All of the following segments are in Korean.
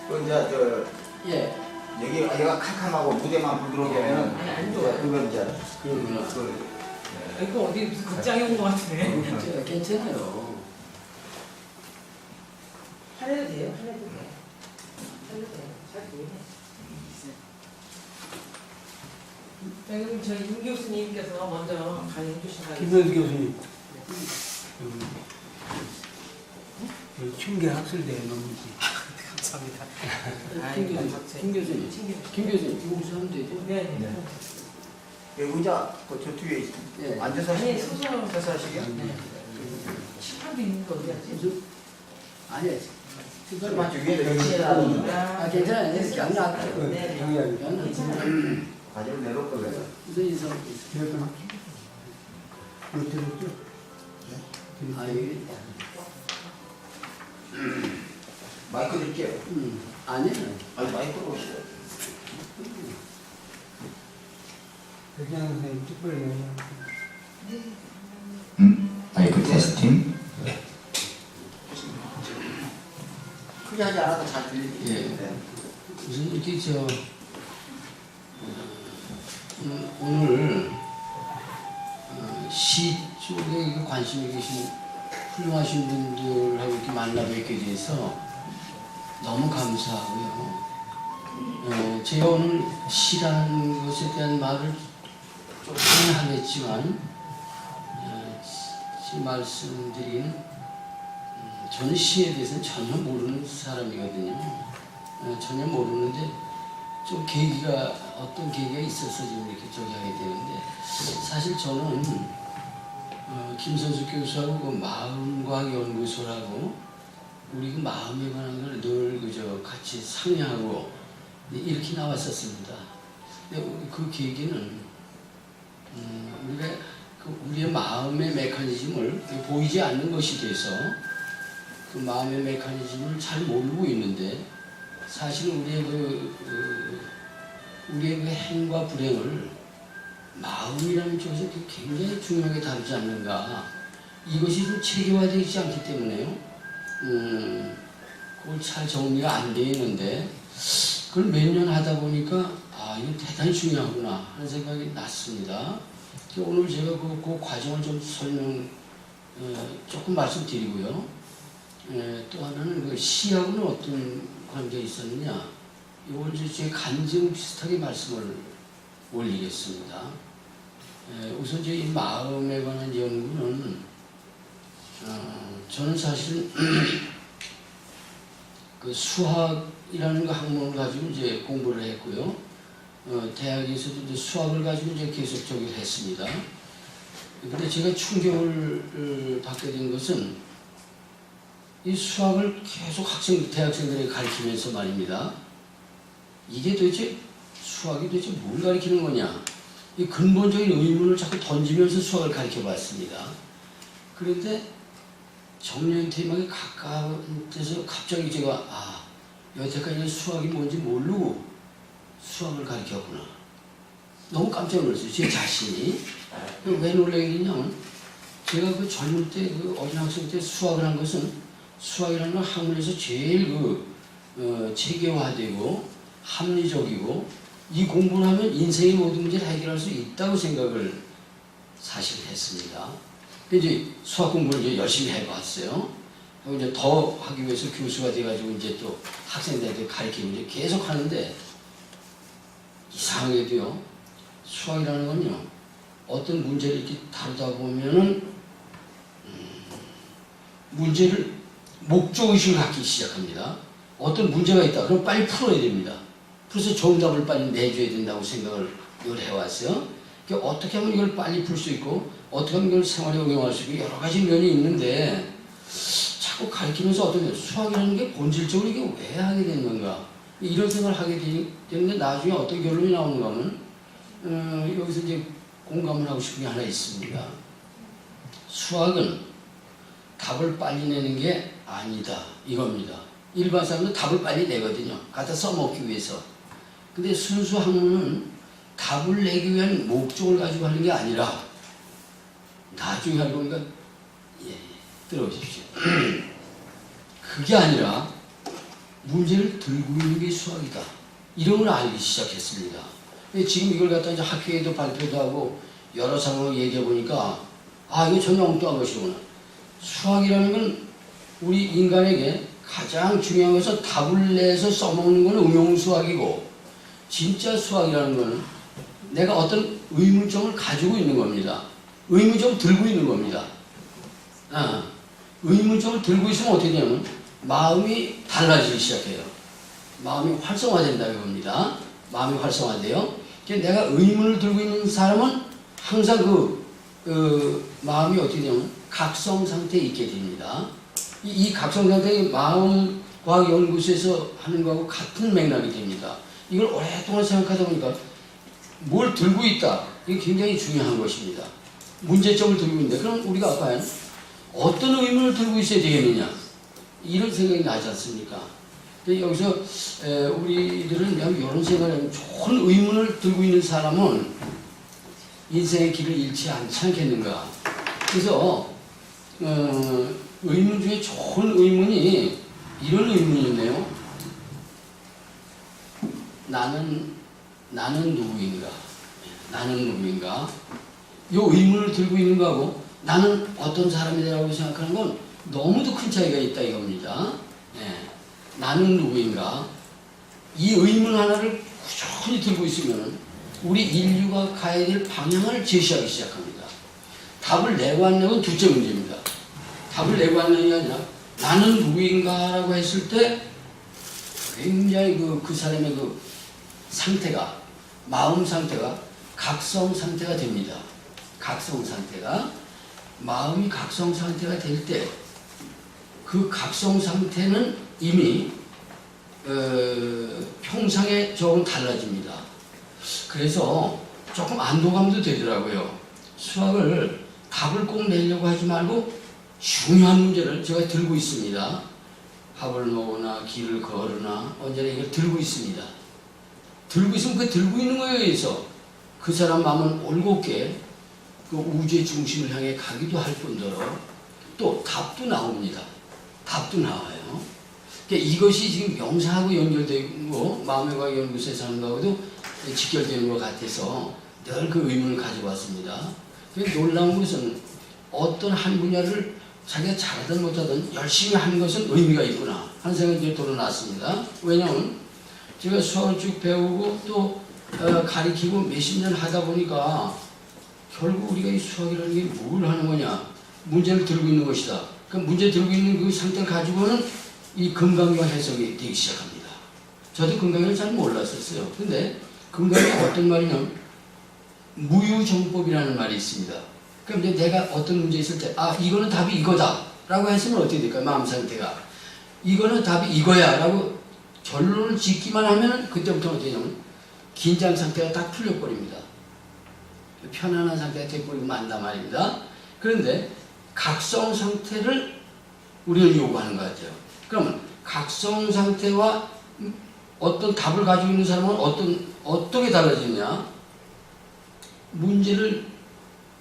그 이제 예. 여기가 캄캄하고 무대만 부드럽게 하면은 아니, 안 좋아요. 그건 이제 이거 어디 무슨 극장에 온 것 같으네. 괜찮아요. 화내도 돼요? 화내도 돼요? 화내도 돼요? 잘 보이네. 자, 그럼 저희 임 교수님께서 먼저 강의해 주시면 김현수 교수님, 흉계 학술대에 넘지. 감사합니다. 김 교수님, 김 교수님, 이거 혹시 하면 되죠? 네. 네. 의자 저 뒤에 있습니다. 예. 앉아서 아니, 하시게요? 서서 서서 하시게요? 네. 칠판도 있는 거 어디 갔지? 아니야. 칠판 위에다 여기 아, 괜찮아요. 그냥 놔둬요. 네. 경향이. 그냥 놔둬요. 가지고 내놓을 거예요. 우선 인사. 기억나? 못 들었죠? 아, 이게. 마이크 드릴게요. 아니에요. 아니 마이크로 오시죠. 백양 선생님 특별히 마이크 테스팅. 크게 하지 않아도 잘 들리죠. 예. 우선 이렇게 오늘 시 쪽에 관심이 계신 훌륭하신 분들하고 이렇게 만나 뵙게 돼서 너무 감사하고요. 제가 오늘 시라는 것에 대한 말을 조금은 하겠지만 말씀드린 저는 시에 대해서는 전혀 모르는 사람이거든요. 전혀 모르는데 좀 계기가 어떤 계기가 있어서 지금 이렇게 저기 하게 되는데 사실 저는 김선수 교수하고 그 마음과학연구소라고 우리 그 마음에 관한 걸 늘 그저 같이 상의하고 이렇게 나왔었습니다. 근데 그 계기는 우리가 우리의 마음의 메커니즘을 보이지 않는 것이 돼서 그 마음의 메커니즘을 잘 모르고 있는데 사실 우리의 우리의 그 행과 불행을 마음이라는 쪽에서 굉장히 중요하게 다루지 않는가. 이것이 좀 체계화되어 있지 않기 때문에요. 그걸 잘 정리가 안 되어 있는데 그걸 몇 년 하다 보니까 이거 대단히 중요하구나 하는 생각이 났습니다. 오늘 제가 그 과정을 좀 조금 말씀드리고요. 또 하나는 그 시하고는 어떤 관계가 있었느냐. 이걸 이제 제 간증 비슷하게 말씀을 올리겠습니다. 우선 이 마음에 관한 연구는 저는 사실 그 수학이라는 그 학문을 가지고 이제 공부를 했고요. 대학에서도 이제 수학을 가지고 이제 계속 저기를 했습니다. 근데 제가 충격을 받게 된 것은 이 수학을 계속 대학생들에게 가르치면서 말입니다. 이게 도대체 수학이 도대체 뭘 가르치는 거냐? 이 근본적인 의문을 자꾸 던지면서 수학을 가르쳐 봤습니다. 그런데 정년 퇴임하기 가까운 데서 갑자기 제가 여태까지 수학이 뭔지 모르고 수학을 가르쳤구나. 너무 깜짝 놀랐어요. 제 자신이. 왜 놀라게 됐냐면 제가 그 젊을 때 그 어린 학생 때 수학을 한 것은 수학이라는 건 학문에서 제일 체계화되고 합리적이고 이 공부를 하면 인생의 모든 문제를 해결할 수 있다고 생각을 사실 했습니다. 근데 이제 수학 공부를 이제 열심히 해봤어요. 그리고 이제 더 하기 위해서 교수가 돼가지고 이제 또 학생들한테 가르치고 이제 계속 하는데 이상하게도요, 수학이라는 건요, 어떤 문제를 이렇게 다루다 보면은, 문제를 목적의식을 갖기 시작합니다. 어떤 문제가 있다. 그럼 빨리 풀어야 됩니다. 그래서 정답을 빨리 내줘야 된다고 생각을 이걸 해왔어요. 그러니까 어떻게 하면 이걸 빨리 풀 수 있고, 어떻게 하면 이걸 생활에 적용할 수 있고, 여러 가지 면이 있는데, 자꾸 가르치면서 어떤 수학이라는 게 본질적으로 이게 왜 하게 된 건가? 이런 생각을 하게 되는데 나중에 어떤 결론이 나오는가 하면 여기서 이제 공감을 하고 싶은 게 하나 있습니다. 수학은 답을 빨리 내는 게 아니다 이겁니다. 일반 사람은 답을 빨리 내거든요. 갖다 써먹기 위해서. 근데 순수 학문은 답을 내기 위한 목적을 가지고 하는 게 아니라 나중에 알고 보니까 들어보십시오. 그게 아니라 문제를 들고 있는 게 수학이다. 이런 걸 알기 시작했습니다. 지금 이걸 갖다 이제 학회에도 발표도 하고 여러 상황을 얘기해 보니까 이거 전혀 엉뚱한 것이구나. 수학이라는 건 우리 인간에게 가장 중요한 것은 답을 내서 써먹는 건 응용수학이고, 진짜 수학이라는 것은 내가 어떤 의문점을 가지고 있는 겁니다. 의문점을 들고 있는 겁니다. 의문점을 들고 있으면 어떻게 되냐면 마음이 달라지기 시작해요. 마음이 활성화된다 이겁니다. 마음이 활성화돼요. 내가 의문을 들고 있는 사람은 항상 마음이 어떻게 되냐면 각성 상태에 있게 됩니다. 이 각성 상태가 마음과학 연구소에서 하는 거하고 같은 맥락이 됩니다. 이걸 오랫동안 생각하다 보니까 뭘 들고 있다. 이게 굉장히 중요한 것입니다. 문제점을 들고 있는데, 그럼 우리가 과연 어떤 의문을 들고 있어야 되겠느냐? 이런 생각이 나지 않습니까? 여기서 우리들은 그냥 이런 생각을 하면, 좋은 의문을 들고 있는 사람은 인생의 길을 잃지 않지 않겠는가? 그래서 의문 중에 좋은 의문이 이런 의문이었네요. 나는 누구인가? 나는 누구인가? 이 의문을 들고 있는 거하고 나는 어떤 사람이라고 생각하는 건 너무도 큰 차이가 있다 이겁니다. 나는 누구인가? 이 의문 하나를 꾸준히 들고 있으면 우리 인류가 가야 될 방향을 제시하기 시작합니다. 답을 내고 안 내고는 둘째 문제입니다. 답을 내고 안 내는 게 아니라 나는 누구인가라고 했을 때 굉장히 그 사람의 그 상태가, 마음 상태가 각성 상태가 됩니다. 각성 상태가, 마음이 각성 상태가 될 때 그 각성 상태는 이미 평상에 조금 달라집니다. 그래서 조금 안도감도 되더라고요. 수학을 답을 꼭 내려고 하지 말고 중요한 문제를 제가 들고 있습니다. 밥을 먹으나 길을 걸으나 언제나 이걸 들고 있습니다. 들고 있으면 그 들고 있는 거에 의해서 그 사람 마음은 올곧게 그 우주의 중심을 향해 가기도 할 뿐더러 또 답도 나옵니다. 답도 나와요. 그러니까 이것이 지금 명상하고 연결되고 마음의 과학 연구소에서 하는 거하고도 직결되는 것 같아서 늘 그 의문을 가지고 왔습니다. 놀라운 것은 어떤 한 분야를 자기가 잘하든 못하든 열심히 하는 것은 의미가 있구나 하는 생각이 이제 드러났습니다. 왜냐하면 제가 수학을 쭉 배우고 또 가르치고 몇십 년 하다 보니까 결국 우리가 이 수학이라는 게 뭘 하는 거냐? 문제를 들고 있는 것이다. 그 문제 들고 있는 그 상태를 가지고는 이 금강경 해석이 되기 시작합니다. 저도 금강경을 잘 몰랐었어요. 근데 금강경이 어떤 말이냐면 무유정법이라는 말이 있습니다. 그럼 이제 내가 어떤 문제 있을 때 이거는 답이 이거다 라고 했으면 어떻게 될까요? 마음 상태가 이거는 답이 이거야 라고 결론을 짓기만 하면 그때부터 어떻게 되냐면 긴장 상태가 딱 풀려버립니다. 편안한 상태가 돼버리고 만다 말입니다. 그런데 각성 상태를 우리는 요구하는 것 같아요. 그러면 각성 상태와 어떤 답을 가지고 있는 사람은 어떻게 달라지느냐?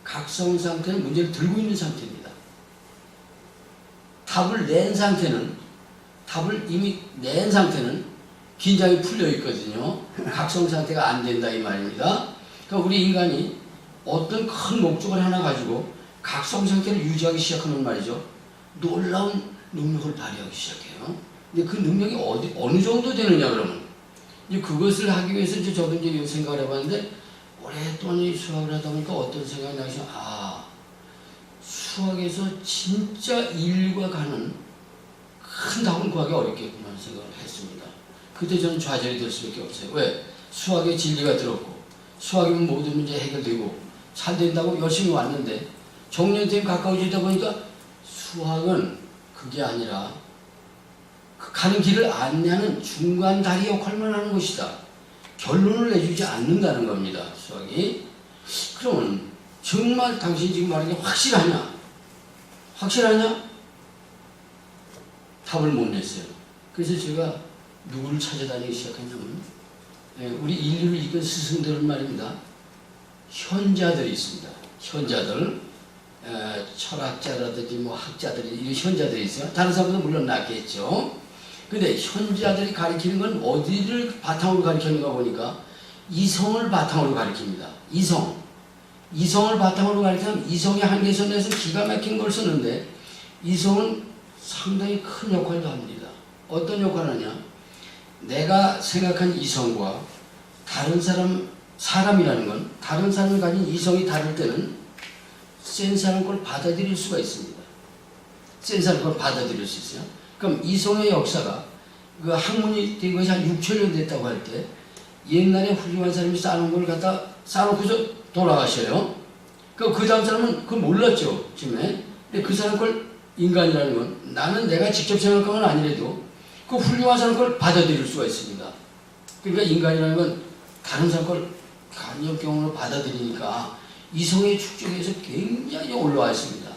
각성 상태는 문제를 들고 있는 상태입니다. 답을 이미 낸 상태는 긴장이 풀려 있거든요. 각성 상태가 안 된다 이 말입니다. 그러니까 우리 인간이 어떤 큰 목적을 하나 가지고 각성 상태를 유지하기 시작하는 말이죠. 놀라운 능력을 발휘하기 시작해요. 근데 그 능력이 어느 정도 되느냐 그러면 이제 그것을 하기 위해서 이제 저도 이제 이런 생각을 해봤는데 오랫동안 이 수학을 하다 보니까 어떤 생각이 나시죠? 수학에서 진짜 인류가 가는 큰 답은 구하기 어렵겠구나 하는 생각을 했습니다. 그때 저는 좌절이 될 수밖에 없어요. 왜? 수학에 진리가 들었고 수학이면 모든 문제 해결되고 잘 된다고 열심히 왔는데 정년퇴임 가까워지다 보니까 수학은 그게 아니라 그 가는 길을 안내하는 중간 다리 역할만 하는 것이다. 결론을 내주지 않는다는 겁니다. 수학이. 그러면 정말 당신이 지금 말하는 게 확실하냐? 확실하냐? 답을 못 냈어요. 그래서 제가 누구를 찾아다니기 시작했냐면 우리 인류를 이끈 스승들은 말입니다. 현자들이 있습니다. 현자들, 철학자라든지 학자들이 이런 현자들이 있어요. 다른 사람도 물론 낫겠죠. 근데 현자들이 가리키는 건 어디를 바탕으로 가리키는가 보니까 이성을 바탕으로 가리킵니다. 이성을 바탕으로 가리키면 이성의 한계선에서 기가 막힌 걸 쓰는데 이성은 상당히 큰 역할도 합니다. 어떤 역할을 하냐? 내가 생각한 이성과 다른 사람이라는 건 다른 사람이 가진 이성이 다를 때는 센 사람 걸 받아들일 수가 있습니다. 센 사람 걸 받아들일 수 있어요. 그럼 이성의 역사가 그 학문이 된 것이 한 6,000년 됐다고 할 때 옛날에 훌륭한 사람이 쌓아놓은 걸 갖다 쌓아놓고서 돌아가셔요. 그 다음 사람은 그걸 몰랐죠. 처음에. 근데 그 사람 걸 인간이라는 건 나는 내가 직접 생각한 건 아니래도 그 훌륭한 사람 걸 받아들일 수가 있습니다. 그러니까 인간이라는 건 다른 사람 걸 간접경험으로 받아들이니까 이성의 축적에서 굉장히 올라와 있습니다.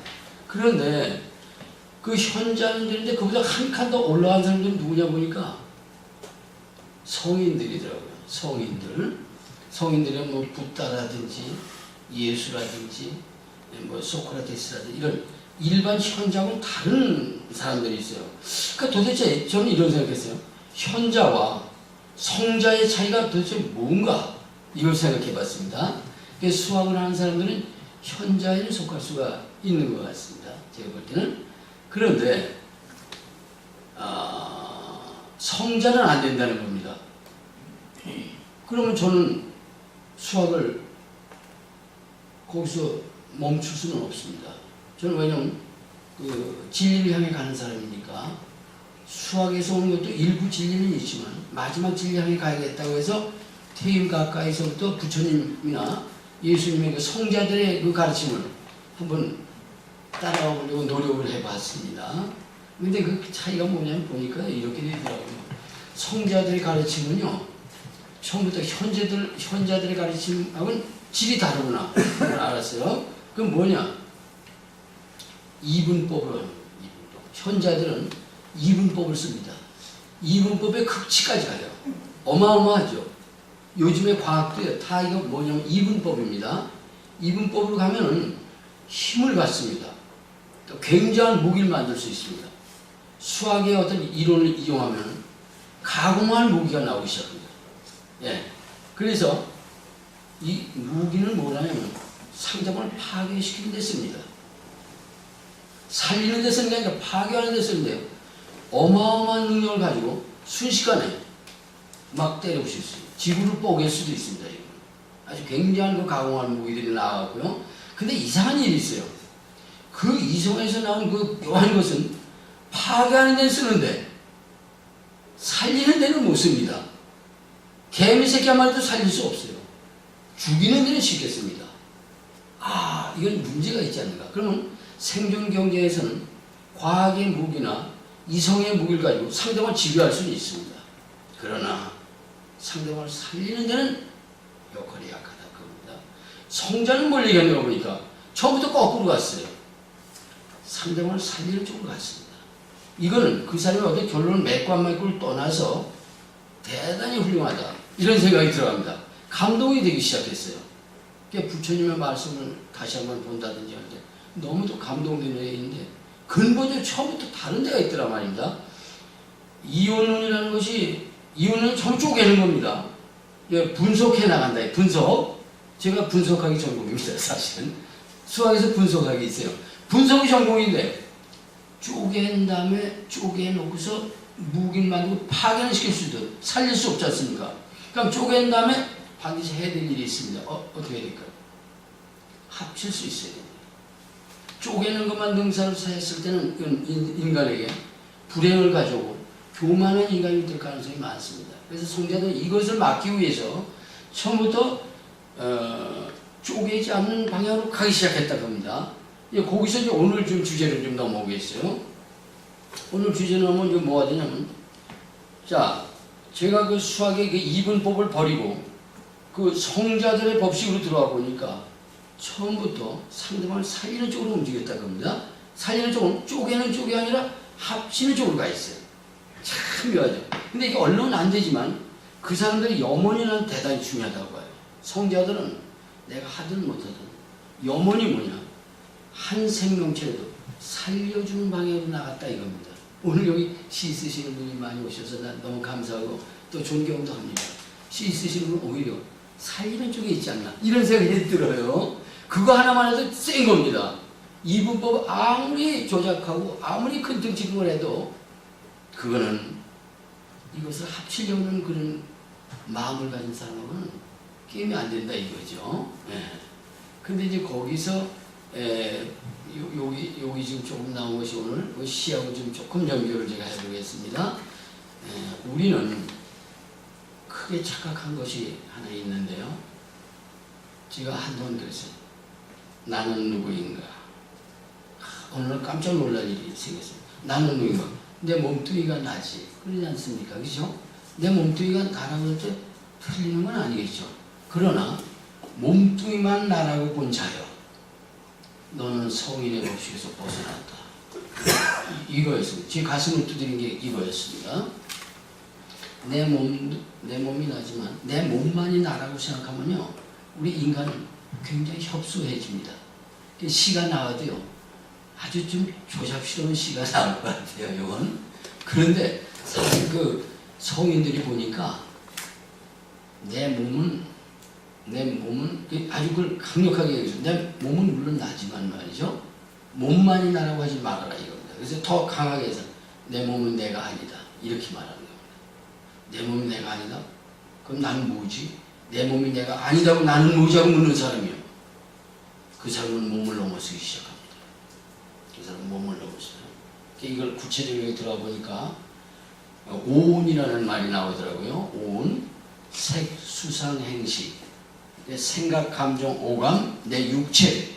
그런데 그 현자는 되는데 그보다 한 칸 더 올라간 사람들은 누구냐 보니까 성인들이더라고요. 성인들은 뭐 붓다라든지 예수라든지 뭐 소크라테스라든지 이런 일반 현자하고는 다른 사람들이 있어요. 그러니까 도대체 저는 이런 생각했어요. 현자와 성자의 차이가 도대체 뭔가 이걸 생각해 봤습니다. 수학을 하는 사람들은 현자에 속할 수가 있는 것 같습니다. 제가 볼 때는. 그런데 성자는 안 된다는 겁니다. 그러면 저는 수학을 거기서 멈출 수는 없습니다. 저는 왜냐하면 그 진리를 향해 가는 사람이니까 수학에서 오는 것도 일부 진리는 있지만 마지막 진리를 향해 가야겠다고 해서 퇴임 가까이서부터 부처님이나 예수님의 그 성자들의 그 가르침을 한번 따라가 보려고 노력을 해봤습니다. 근데 그 차이가 뭐냐면 보니까 이렇게 되더라고요. 성자들의 가르침은요, 처음부터 현자들의 가르침하고는 질이 다르구나. 그걸 알았어요. 그럼 뭐냐? 이분법으로, 현자들은 이분법을 씁니다. 이분법의 극치까지 가요. 어마어마하죠. 요즘의 과학도요, 다 이거 뭐냐면 이분법입니다. 이분법으로 가면은 힘을 받습니다. 또 굉장한 무기를 만들 수 있습니다. 수학의 어떤 이론을 이용하면 가공할 무기가 나오기 시작합니다. 예. 그래서 이 무기는 뭐냐면 상대방을 파괴시키는 데 씁니다. 살리는 데 쓰는 게 아니라 파괴하는 데 쓰는데요. 어마어마한 능력을 가지고 순식간에 막 때려부실 수 있어요. 지구를 뽀갤 수도 있습니다. 이건. 아주 굉장한 그 가공한 무기들이 나왔고요. 근데 이상한 일이 있어요. 그 이성에서 나온 그 묘한 것은 파괴하는 데는 쓰는데 살리는 데는 못 씁니다. 개미 새끼 한 마리도 살릴 수 없어요. 죽이는 데는 쉽게 씁니다. 이건 문제가 있지 않는가. 그러면 생존 경제에서는 과학의 무기나 이성의 무기를 가지고 상대방을 지배할 수는 있습니다. 그러나 상대방을 살리는 데는 역할이 약하다. 그겁니다. 성자는 뭘 얘기하는가 보니까 처음부터 거꾸로 갔어요. 상대방을 살리는 쪽으로 갔습니다. 이거는 그 사람이 어떤 결론을 맺고 안 맺고를 떠나서 대단히 훌륭하다. 이런 생각이 들어갑니다. 감동이 되기 시작했어요. 부처님의 말씀을 다시 한번 본다든지 할 때 너무도 감동되는 얘기인데 근본적으로 처음부터 다른 데가 있더라 말입니다. 이원론이라는 것이 이원론은 처음 쪼개는 겁니다. 분석해 나간다. 분석. 제가 분석하기 전공입니다. 사실은. 수학에서 분석하기 있어요. 분석이 전공인데 쪼갠 다음에 쪼개놓고서 무기를 만들고 파괴는 시킬 수도 살릴 수 없지 않습니까? 그럼 쪼갠 다음에 반드시 해야 될 일이 있습니다. 어떻게 해야 될까요? 합칠 수 있어야 됩니다. 쪼개는 것만 능사를 했을 때는 인간에게 불행을 가져오고 교만한 인간이 될 가능성이 많습니다. 그래서 성자들은 이것을 막기 위해서 처음부터 쪼개지 않는 방향으로 가기 시작했다고 합니다. 거기서 이제 오늘 좀 주제를 좀 넘어오겠어요. 오늘 주제는 뭐가 되냐면, 자, 제가 그 수학의 그 이분법을 버리고 그 성자들의 법칙으로 들어와 보니까 처음부터 상대방을 살리는 쪽으로 움직였다고 합니다. 살리는 쪽은 쪼개는 쪽이 아니라 합치는 쪽으로 가 있어요. 참 묘하죠. 근데 이게 언론은 안 되지만 그 사람들의 염원이는 대단히 중요하다고 봐요. 성자들은 내가 하든 못하든 염원이 뭐냐? 한 생명체라도 살려주는 방향으로 나갔다 이겁니다. 오늘 여기 시 쓰시는 분이 많이 오셔서 난 너무 감사하고 또 존경도 합니다. 시 쓰시는 분은 오히려 살리는 쪽에 있지 않나 이런 생각이 들어요. 그거 하나만 해도 센 겁니다. 이분법 아무리 조작하고 아무리 큰 등치를 해도 그거는 이것을 합치려는 그런 마음을 가진 사람은 게임이 안 된다 이거죠. 예. 근데 이제 거기서 여기 지금 조금 나온 것이 오늘 그 시하고 좀 조금 연결을 제가 해보겠습니다. 우리는 크게 착각한 것이 하나 있는데요. 제가 한동안 그랬어요. 나는 누구인가? 오늘 깜짝 놀랄 일이 생겼어요. 나는 누구인가? 내 몸뚱이가 나지. 그러지 않습니까? 그죠? 내 몸뚱이가 나라고 할 때 틀리는 건 아니겠죠. 그러나 몸뚱이만 나라고 본 자여 너는 성인의 법칙에서 벗어났다. 이거였습니다. 제 가슴을 두드린 게 이거였습니다. 내 몸이 나지만 내 몸만이 나라고 생각하면요, 우리 인간은 굉장히 협소해집니다. 시가 나와도요, 아주 좀 조잡스러운 시가 나올 것 같아요, 이건. 그런데 사실 그 성인들이 보니까 내 몸은 아주 그걸 강력하게 얘기해서 내 몸은 물론 나지만 말이죠. 몸만이 나라고 하지 말아라 이겁니다. 그래서 더 강하게 해서 내 몸은 내가 아니다 이렇게 말하는 겁니다. 내 몸이 내가 아니다? 그럼 나는 뭐지? 내 몸이 내가 아니다고 나는 뭐지하고 묻는 사람이요. 그 사람은 몸을 넘어서기 시작합니다. 그 사람은 몸을 넘어서요. 이걸 구체적으로 들어가 보니까 오온이라는 말이 나오더라고요. 오온, 색, 수상, 행식, 생각, 감정, 오감, 내 육체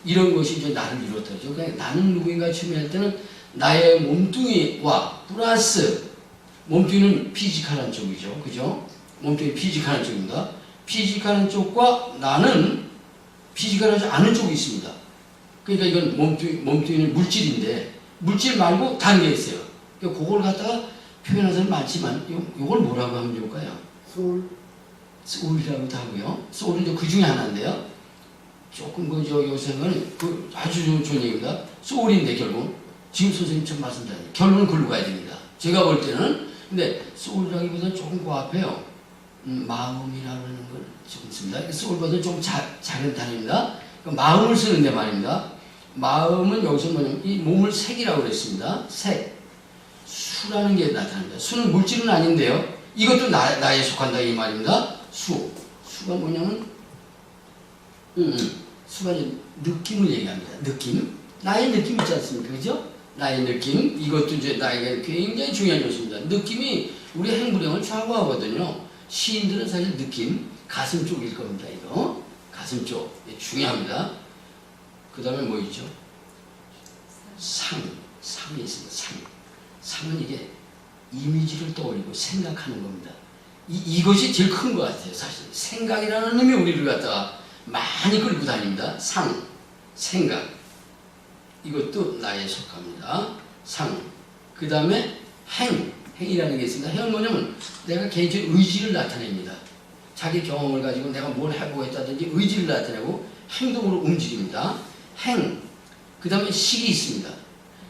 이런 것이 이제 나를 이뤘다죠. 그러니까 나는 누구인가 취미할 때는 나의 몸뚱이와 플러스 몸뚱이는 피지컬한 쪽이죠, 그죠? 몸뚱이 피지컬한 쪽입니다. 피지컬한 쪽과 나는 피지컬하지 않은 쪽이 있습니다. 그러니까 이건 몸뚱이는 물질인데 물질 말고 다른 게 있어요. 그러니까 그걸 갖다가 표현하는 사람 많지만 이걸 뭐라고 하면 좋을까요? 소울이라고도 하고요. 소울은 그 중에 하나인데요. 조금 요새는 아주 좋은 얘기입니다. 소울인데 결국 지금 선생님처럼 말씀드렸는데 결론은 글로 가야 됩니다. 제가 볼 때는 근데 소울이라기보다는 조금 고앞해요. 마음이라는 걸 조금 씁니다. 소울보다는 좀 작은 단위입니다. 그러니까 마음을 쓰는데 말입니다. 마음은 여기서 뭐냐면 이 몸을 색이라고 그랬습니다. 색, 수라는 게 나타납니다. 수는 물질은 아닌데요. 이것도 나에 속한다 이 말입니다. 수가 뭐냐면 수가 이제 느낌을 얘기합니다. 느낌, 나의 느낌 있지 않습니까? 그죠? 나의 느낌, 이것도 이제 나에게 굉장히 중요한 요소입니다. 느낌이 우리 행불형을 좌우하거든요. 시인들은 사실 느낌, 가슴 쪽일 겁니다. 이거 가슴 쪽 중요합니다. 그 다음에 뭐 있죠? 상이 있습니다. 상은 이게 이미지를 떠올리고 생각하는 겁니다. 이것이 제일 큰 것 같아요. 사실 생각이라는 놈이 우리를 갖다가 많이 끌고 다닙니다. 생각 이것도 나에 속합니다. 그 다음에 행이라는 게 있습니다. 행은 뭐냐면 내가 개인적인 의지를 나타냅니다. 자기 경험을 가지고 내가 뭘 해보겠다든지 의지를 나타내고 행동으로 움직입니다. 그 다음에 식이 있습니다.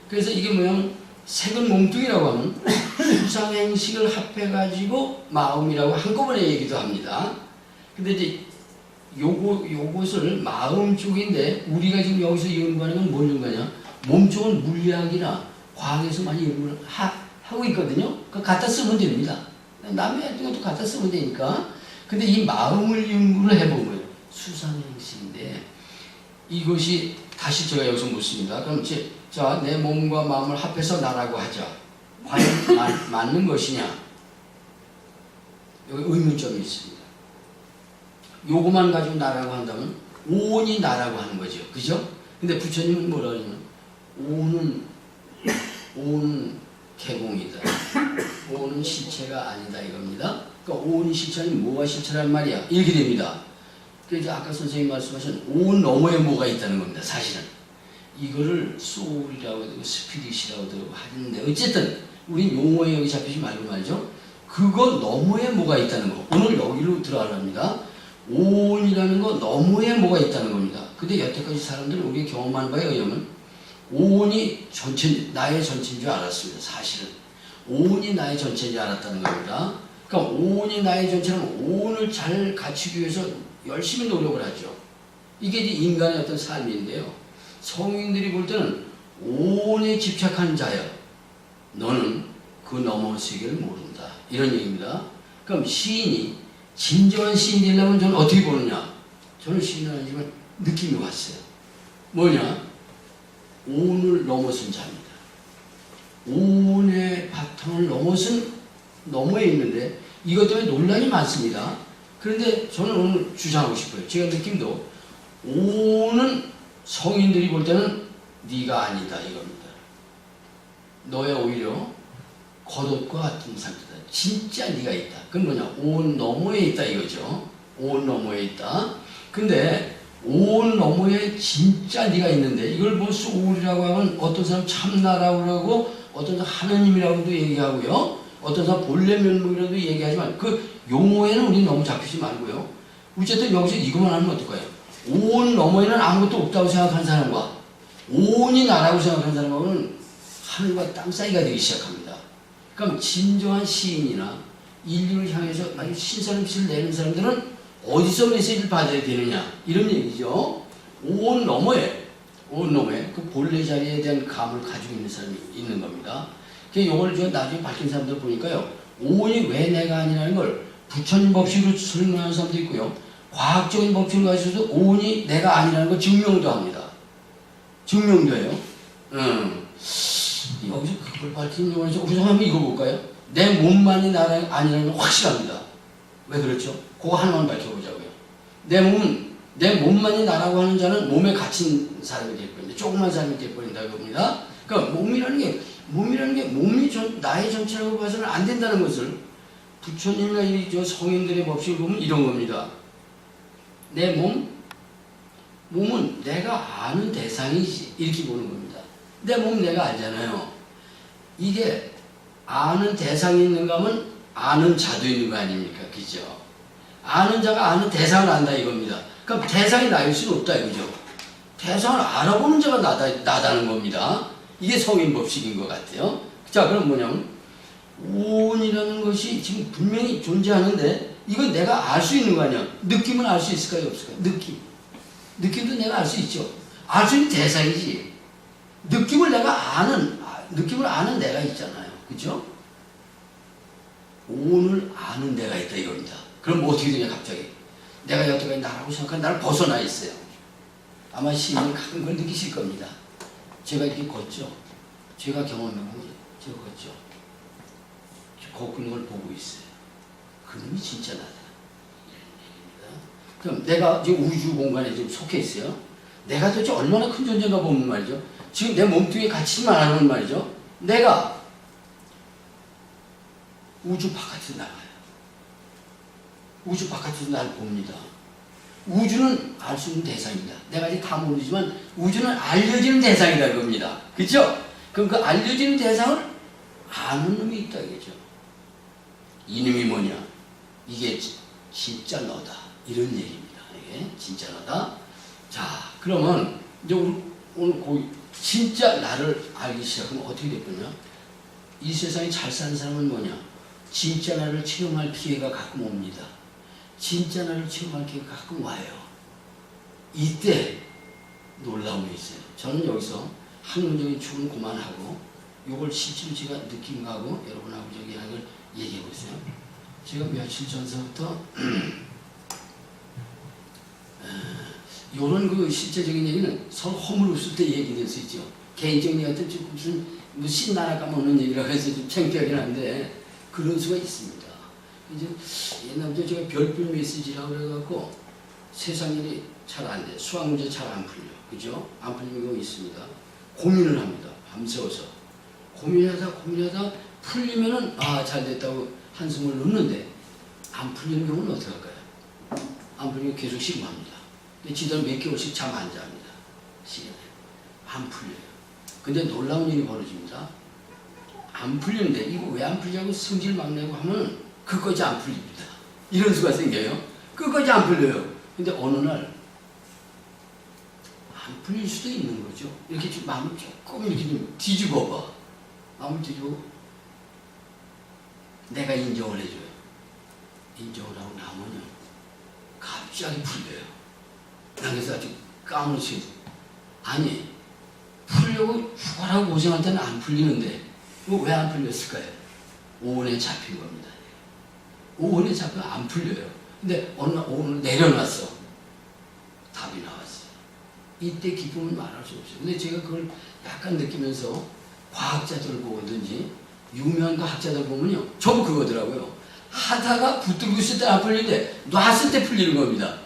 그래서 이게 뭐냐면 색은 몸뚱이라고 하면 수상행식을 합해가지고 마음이라고 한꺼번에 얘기도 합니다. 근데 이제 요것을 마음 쪽인데 우리가 지금 여기서 연구하는 건 뭘 연구하냐? 몸 쪽은 물리학이나 과학에서 많이 연구를 하고 있거든요. 그러니까 갖다 쓰면 됩니다. 남의 활동도 갖다 쓰면 되니까. 근데 이 마음을 연구를 해보면 수상행식인데 이것이 다시 제가 여기서 묻습니다. 그럼 자, 내 몸과 마음을 합해서 나라고 하자. 과연 맞는 것이냐? 여기 의문점이 있습니다. 요거만 가지고 나라고 한다면 오온이 나라고 하는 거죠. 그죠? 근데 부처님은 뭐라 그러냐면 오온은 개공이다. 오온은 실체가 아니다 이겁니다. 그러니까 오온이 실체는 뭐가 실체란 말이야? 이렇게 됩니다. 그래서 아까 선생님 말씀하신 오온 너머에 뭐가 있다는 겁니다. 사실은 이거를 소울이라고 하고 스피릿이라고도 하는데 어쨌든 우리 용어에 여기 잡히지 말고 말이죠. 그거 너머에 뭐가 있다는 거. 오늘 여기로 들어가랍니다. 오온이라는 거 너머에 뭐가 있다는 겁니다. 근데 여태까지 사람들은 우리 경험한 바에 의하면 오온이 전체, 나의 전체인 줄 알았습니다. 사실은. 오온이 나의 전체인 줄 알았다는 겁니다. 그러니까 오온이 나의 전체라면 오온을 잘 갖추기 위해서 열심히 노력을 하죠. 이게 이제 인간의 어떤 삶인데요. 성인들이 볼 때는 오온에 집착한 자여, 너는 그 너머의 세계를 모른다. 이런 얘기입니다. 그럼 시인이, 진정한 시인이 되려면 저는 어떻게 보느냐? 저는 시인은 아니지만 느낌이 왔어요. 뭐냐? 오온을 넘어선 자입니다. 오온의 바탕을 너머에 있는데 이것 때문에 논란이 많습니다. 그런데 저는 오늘 주장하고 싶어요. 제가 느낌도 오온은 성인들이 볼 때는 네가 아니다 이겁니다. 너의 오히려 겉옷과 같은 상태다. 진짜 네가 있다. 그건 뭐냐? 오온 너머에 있다 이거죠. 오온 너머에 있다. 근데 오온 너머에 진짜 네가 있는데 이걸 벌써 오온이라고 하면 어떤 사람 참나라고 그러고 어떤 사람 하느님이라고도 얘기하고요. 어떤 사람 본래 면목이라도 얘기하지만 그 용어에는 우리 너무 잡히지 말고요. 어쨌든 여기서 이것만 하면 어떨까요? 오온 너머에는 아무것도 없다고 생각한 사람과 오온이 나라고 생각한 사람하고는 하늘과 땅 사이가 되기 시작합니다. 그럼 진정한 시인이나 인류를 향해서 아주 신선한 빛을 내는 사람들은 어디서 메시지를 받아야 되느냐 이런 얘기죠. 오온 너머에 그 본래 자리에 대한 감을 가지고 있는 사람이 있는 겁니다. 이걸 저 나중에 밝힌 사람들 보니까요. 오온이 왜 내가 아니라는 걸 부처님 법칙으로 설명하는 사람도 있고요. 과학적인 법칙을 가지고서 오온이 내가 아니라는 걸 증명도 합니다. 증명도 해요. 여기서 그걸 밝힌 용어에서 우선 한번 읽어볼까요? 내 몸만이 나가 아니라는 건 확실합니다. 왜 그렇죠? 그거 하나만 밝혀보자고요. 내 몸만이 나라고 하는 자는 몸에 갇힌 사람이 될 겁니다. 조그만 사람이 될 겁니다. 겁니다. 그러니까 몸이 나의 전체라고 봐서는 안 된다는 것을 부처님이나 이 성인들의 법칙을 보면 이런 겁니다. 내 몸은 내가 아는 대상이지 이렇게 보는 겁니다. 내 몸 내가 알잖아요. 이게 아는 대상이 있는가 하면 아는 자도 있는 거 아닙니까? 그죠? 아는 자가 아는 대상을 안다 이겁니다. 그럼 대상이 나일 수는 없다 이거죠. 대상을 알아보는 자가 나다는 겁니다. 이게 성인 법칙인 것 같아요. 자, 그럼 뭐냐면 오온이라는 것이 지금 분명히 존재하는데 이건 내가 알 수 있는 거 아니야. 느낌은 알 수 있을까요? 없을까요? 느낌도 내가 알 수 있죠. 알 수 있는 대상이지. 느낌을 아는 내가 있잖아요. 그죠? 오온을 아는 내가 있다 이겁니다. 그럼 뭐 어떻게 되냐 갑자기. 내가 여태까지 나라고 생각한 나를 벗어나 있어요. 아마 시인은 가끔 그걸 느끼실 겁니다. 제가 이렇게 걷죠. 제가 경험해보면 제가 걷죠. 걷는 걸 보고 있어요. 그놈이 진짜 나다. 그럼 내가 지금 우주 공간에 지금 속해 있어요. 내가 도대체 얼마나 큰 존재인가 보면 말이죠. 지금 내 몸뚱이에 갇히지만 않으면 말이죠. 내가 우주 바깥으로 나가요. 우주 바깥에서 날 봅니다. 우주는 알 수 있는 대상이다. 내가 아직 다 모르지만 우주는 알려지는 대상이다 겁니다. 그렇죠? 그럼 그 알려지는 대상을 아는 놈이 있다 이거죠. 이놈이 뭐냐? 이게 진짜 너다. 이런 얘기입니다. 이게 진짜 너다. 자, 그러면 이제 오늘 진짜 나를 알기 시작하면 어떻게 될 거냐? 이 세상에 잘 사는 사람은 뭐냐? 진짜 나를 체험할 기회가 가끔 옵니다. 진짜 나를 체험할 기회가 가끔 와요. 이때 놀라움이 있어요. 저는 여기서 학문적인 추구는 그만하고 이걸 실제로 제가 느낀 거하고 여러분하고 저기 하는 걸 얘기해 보세요. 제가 며칠 전서부터 이런 그 실제적인 얘기는 서로 허물없을 때 얘기될 수 있죠. 개인적인 얘기한테 좀 무슨 뭐 신나라 까먹는 얘기라고 해서 좀 창피하긴 한데 그런 수가 있습니다. 이제 옛날부터 제가 별빛 메시지라고 그래갖고 세상 일이 잘 안 돼. 수학 문제 잘 안 풀려. 그죠? 안 풀리는 경우 있습니다. 고민을 합니다. 밤새워서. 고민하다 풀리면은 잘 됐다고 한숨을 놓는데 안 풀리는 경우는 어떻게 할까요? 안 풀리면 계속 신고합니다. 지들 몇 개월씩 잠 안 잡니다. 시간에. 안 풀려요. 근데 놀라운 일이 벌어집니다. 안 풀리는데 이거 왜 안 풀리냐고 성질 막 내고 하면 끝까지 안 풀립니다. 이런 수가 생겨요. 끝까지 안 풀려요. 근데 어느 날 안 풀릴 수도 있는 거죠. 이렇게 좀 마음을 조금 이렇게 좀 뒤집어 봐. 마음을 뒤집어 내가 인정을 해줘요. 인정을 하고 나면요 갑자기 풀려요. 난 그래서 아주 까무러치게 아니 풀려고 죽어라고 고생할 때는 안 풀리는데 이거 왜 안 풀렸을까요? 오온에 잡힌 겁니다. 오온에 잡히면 안 풀려요. 근데 어느 날 오온을 내려놨어. 답이 나왔어요. 이때 기쁨을 말할 수 없어요. 근데 제가 그걸 약간 느끼면서 과학자들을 보든지 유명한 과학자들 보면요 전부 그거더라고요. 하다가 붙들고 있을 때 안 풀리는데 놨을 때 풀리는 겁니다.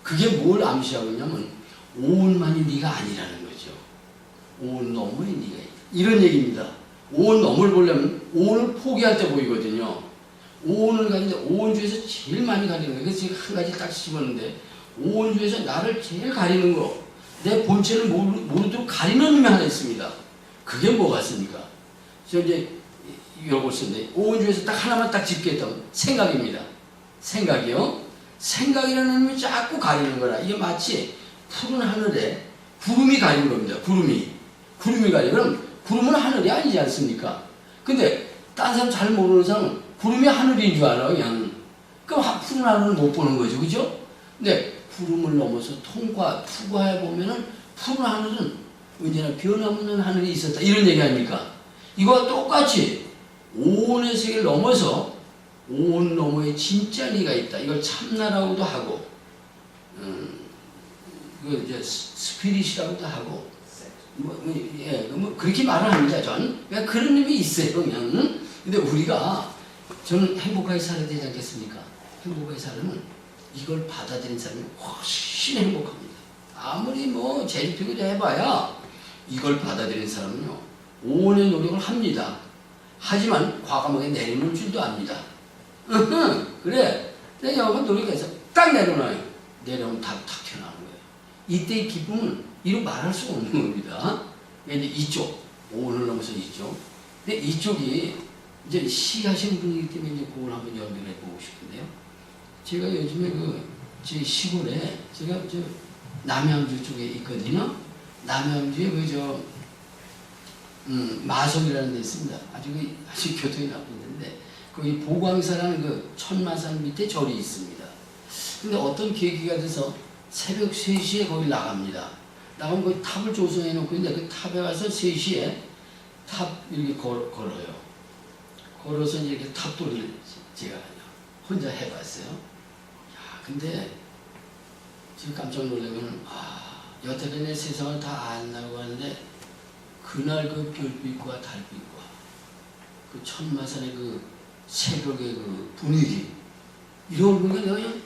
그게 뭘 암시하고 있냐면 오온만이 네가 아니라는 거죠. 오온 너머에 네가 있다. 이런 얘기입니다. 오온 너머를 보려면 오온을 포기할 때 보이거든요. 오온을 가는데 오온 중에서 제일 많이 가리는 거예요. 그래서 제가 한 가지 딱 집었는데 오온 중에서 나를 제일 가리는 거, 내 본체를 모르도록 가리는 놈이 하나 있습니다. 그게 뭐 같습니까? 저 이제 이러고 있었는데 오온 중에서 딱 하나만 딱 짚겠다면 생각입니다. 생각이요. 생각이라는 놈이 자꾸 가리는 거라. 이게 마치 푸른 하늘에 구름이 가리는 겁니다. 구름이 가리는. 그럼 구름은 하늘이 아니지 않습니까? 근데 딴 사람 잘 모르는 사람은 구름이 하늘인 줄 알아요. 그냥. 그럼 푸른 하늘은 못 보는 거죠. 그죠? 근데 구름을 넘어서 투과해 보면은 푸른 하늘은 언제나 변함없는 하늘이 있었다. 이런 얘기 아닙니까? 이거와 똑같이 오온의 세계를 넘어서 오온 너머에 진짜 네가 있다. 이걸 참나라고도 하고, 그 이제 스피릿이라고도 하고, 뭐 그렇게 말을 합니다. 전 그냥 그런 의미 있어요. 그냥. 근데 우리가 저는 행복하게 살아야 되지 않겠습니까? 행복하게 살면 이걸 받아들인 사람이 훨씬 행복합니다. 아무리 뭐 재집히고 해봐야 이걸 받아들인 사람은요 오온의 노력을 합니다. 하지만 과감하게 내려놓을 줄도 압니다. 그래 내가 여러분 노력해서 딱 내려놔요. 내려오면 다 탁 튀어나오는 거예요. 이때의 기쁨은 이루 말할 수가 없는 겁니다. 이제 이쪽 오온을 넘어서 이쪽. 근데 이쪽이 이제 시하시는 분이기 때문에 이제 그걸 한번 연결해 보고 싶은데요. 제가 요즘에 제 시골에 제가 저 남양주 쪽에 있거든요. 남양주에 마성이라는 데 있습니다. 아주 교통이 나쁜데 거기 보광사라는 그 천마산 밑에 절이 있습니다. 근데 어떤 계기가 돼서 새벽 3시에 거기 나갑니다. 나가면 거기 탑을 조성해 놓고 있는데 그 탑에 가서 3시에 탑 이렇게 걸어요. 걸어서 이렇게 탑돌이를 제가 혼자 해봤어요. 야, 근데 지금 깜짝 놀라면 여태까지 내 세상을 다 안다고 하는데 그날 그 별빛과 달빛과 그 천마산의 그 새벽의 그 분위기 이런 걸 보니까 내가 그냥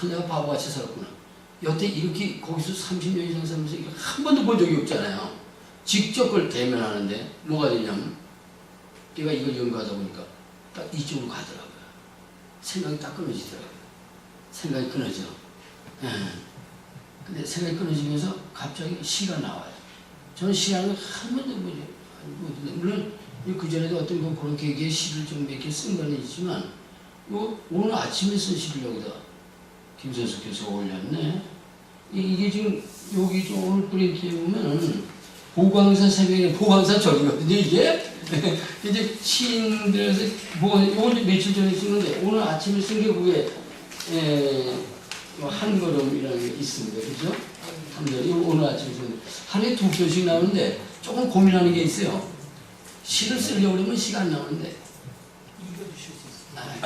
내가 바보같이 살았구나. 여태 이렇게 거기서 30년 이상 살면서 한 번도 본 적이 없잖아요. 직접 그걸 대면하는데 뭐가 되냐면 내가 이걸 연구하다 보니까 딱 이쪽으로 가더라고요. 생각이 딱 끊어지더라고요. 생각이 끊어져. 근데 생각이 끊어지면서 갑자기 시가 나와요. 저는 시라는 걸 한 번도 물론 그전에도 어떤 그런 계기의 시를 좀 몇 개 쓴 건 있지만 오늘 아침에 쓴 시를 여기다 김선숙 교수가 올렸네. 이게 지금 여기 좀 오늘 프린트에 보면은 보광사 새벽에 보광사 절이거든요. 이게 이제 시인들에서 이건 며칠 전에 쓰는데 오늘 아침에 쓴 게 그게 한 걸음이라는 게 있습니다. 그죠? 한 걸음. 오늘 아침에 쓰는데 하루에 2편씩 나오는데 조금 고민하는 게 있어요. 시를 쓰려고 그러면 시가 안 나오는데.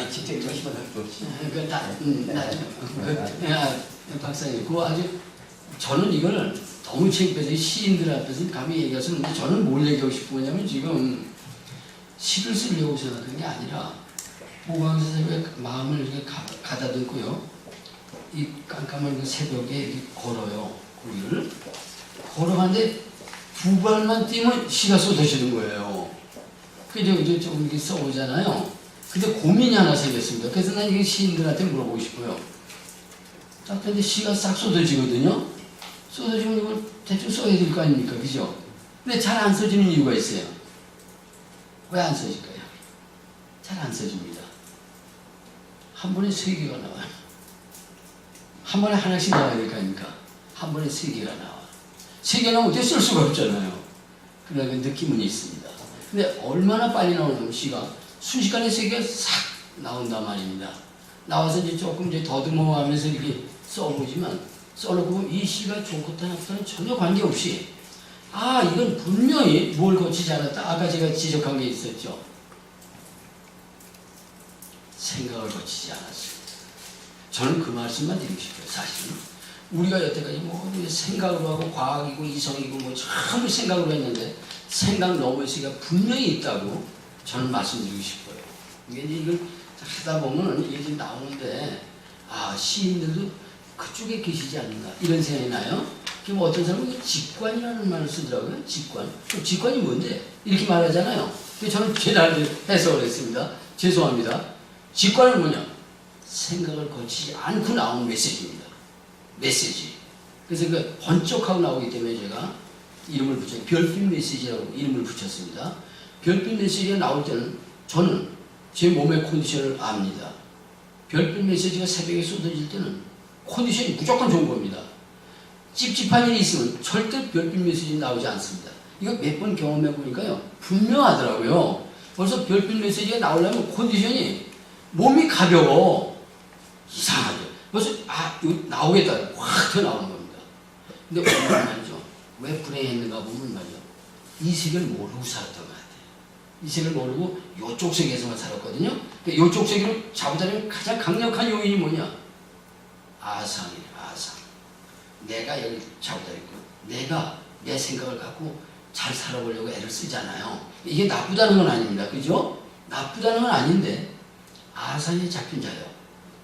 진짜 이거 시간 할거 없이. 박사님, 그거 아주 저는 이걸 너무 창피해서 시인들 앞에서 감히 얘기해서 근데 저는 뭘 얘기하고 싶은 거냐면 지금 시를 쓰려고 생각한 게 아니라 보광사 새벽에 마음을 이렇게 가다듬고요. 이 깜깜한 그 새벽에 이렇게 걸어요. 거기를 걸어가는데 2발만 뛰면 시가 쏟아지는 거예요. 그래서 이제 조금 이렇게 써오잖아요. 근데 고민이 하나 생겼습니다. 그래서 난 이게 시인들한테 물어보고 싶어요. 딱 근데 시가 싹 쏟아지거든요. 쏟아지면 이걸 대충 써야 될 거 아닙니까? 그죠? 근데 잘 안 써지는 이유가 있어요. 왜 안 써질까요? 잘 안 써집니다. 한 번에 3개가 나와요. 한 번에 하나씩 나와야 될 거 아닙니까? 한 번에 세 개가 나와. 세 개 나오면 어떻게 쓸 수가 없잖아요. 그런 느낌은 있습니다. 근데 얼마나 빨리 나오냐면 시가 순식간에 세 개가 싹 나온단 말입니다. 나와서 이제 조금 이제 더듬어가면서 이렇게 써보지만 써놓고 보면 이 시가 좋다 나쁘다는 전혀 관계없이 아 이건 분명히 뭘 거치지 않았다. 아까 제가 지적한 게 있었죠. 생각을 거치지 않았습니다. 저는 그 말씀만 드리고 싶어요. 사실은 우리가 여태까지 뭐 생각으로 하고 과학이고 이성이고 뭐 전부 생각으로 했는데 생각 너머시가 분명히 있다고 저는 말씀드리고 싶어요. 이게 이제 이걸 하다 보면 이게 나오는데 아 시인들도 그쪽에 계시지 않는가 이런 생각이 나요. 그럼 어떤 사람은 직관이라는 말을 쓰더라고요. 직관. 직관이 뭔데? 이렇게 말하잖아요. 근데 저는 제대로 해석을 했습니다. 죄송합니다. 직관은 뭐냐? 생각을 거치지 않고 나오는 메시지입니다. 메시지. 그래서 그 번쩍하고 나오기 때문에 제가 이름을 붙였어요. 별빛 메시지라고 이름을 붙였습니다. 별빛 메시지가 나올 때는 저는 제 몸의 컨디션을 압니다. 별빛 메시지가 새벽에 쏟아질 때는 컨디션이 무조건 좋은 겁니다. 찝찝한 일이 있으면 절대 별빛 메시지 나오지 않습니다. 이거 몇 번 경험해 보니까요. 분명하더라고요. 벌써 별빛 메시지가 나오려면 컨디션이 몸이 가벼워. 이상하죠. 벌써 이거 나오겠다. 확 튀어나오는 겁니다. 근데 오늘 말이죠. 왜 불행했는가 보면 말이죠. 이 세계를 모르고 살았던 것 같아요. 이 세계를 모르고 요쪽 세계에서만 살았거든요. 그러니까 요쪽 세계로 잡으려면 가장 강력한 요인이 뭐냐? 아상이에요. 아상. 내가 여기 잡으려고 내가 내 생각을 갖고 잘 살아보려고 애를 쓰잖아요. 이게 나쁘다는 건 아닙니다. 그죠? 나쁘다는 건 아닌데 아상에 잡힌 자요.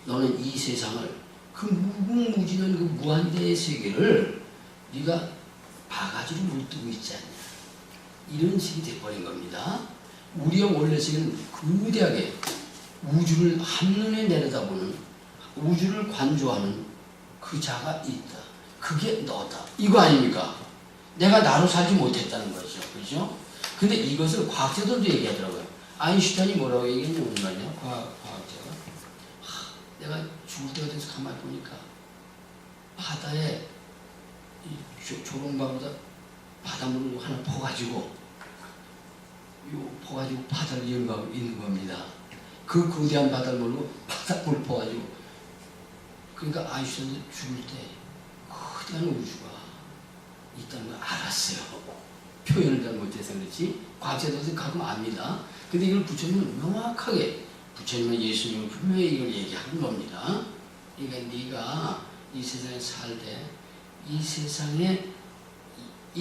너는 이 세상을 그 무궁무진한 그 무한대의 세계를 네가 바가지로 물뜨고 있지 않냐. 이런 식이 돼버린 겁니다. 우리의 원래 세계는 거대하게 우주를 한눈에 내려다보는 우주를 관조하는 그 자가 있다. 그게 너다. 이거 아닙니까? 내가 나로 살지 못했다는 거죠. 그렇죠? 근데 이것을 과학자들도 얘기하더라고요. 아인슈타인이 뭐라고 얘기했냐면 말이야. 과학자가 내가 죽을 때가 돼서 가만히 보니까 바다에 조롱바보다 바닷물을 하나 퍼가지고 바다를 이어가고 있는 겁니다. 그 거대한 바닷물로 바닷물 퍼가지고 그러니까 아인슈타인도 죽을 때 거대한 우주가 있다는 걸 알았어요. 표현을 잘 못해서 그렇지 과학자들도 가끔 압니다. 근데 이걸 부처님은 명확하게 부처님은 예수님은 분명히 이걸 얘기하는 겁니다. 그러니까 네가 이 세상에 살 때 이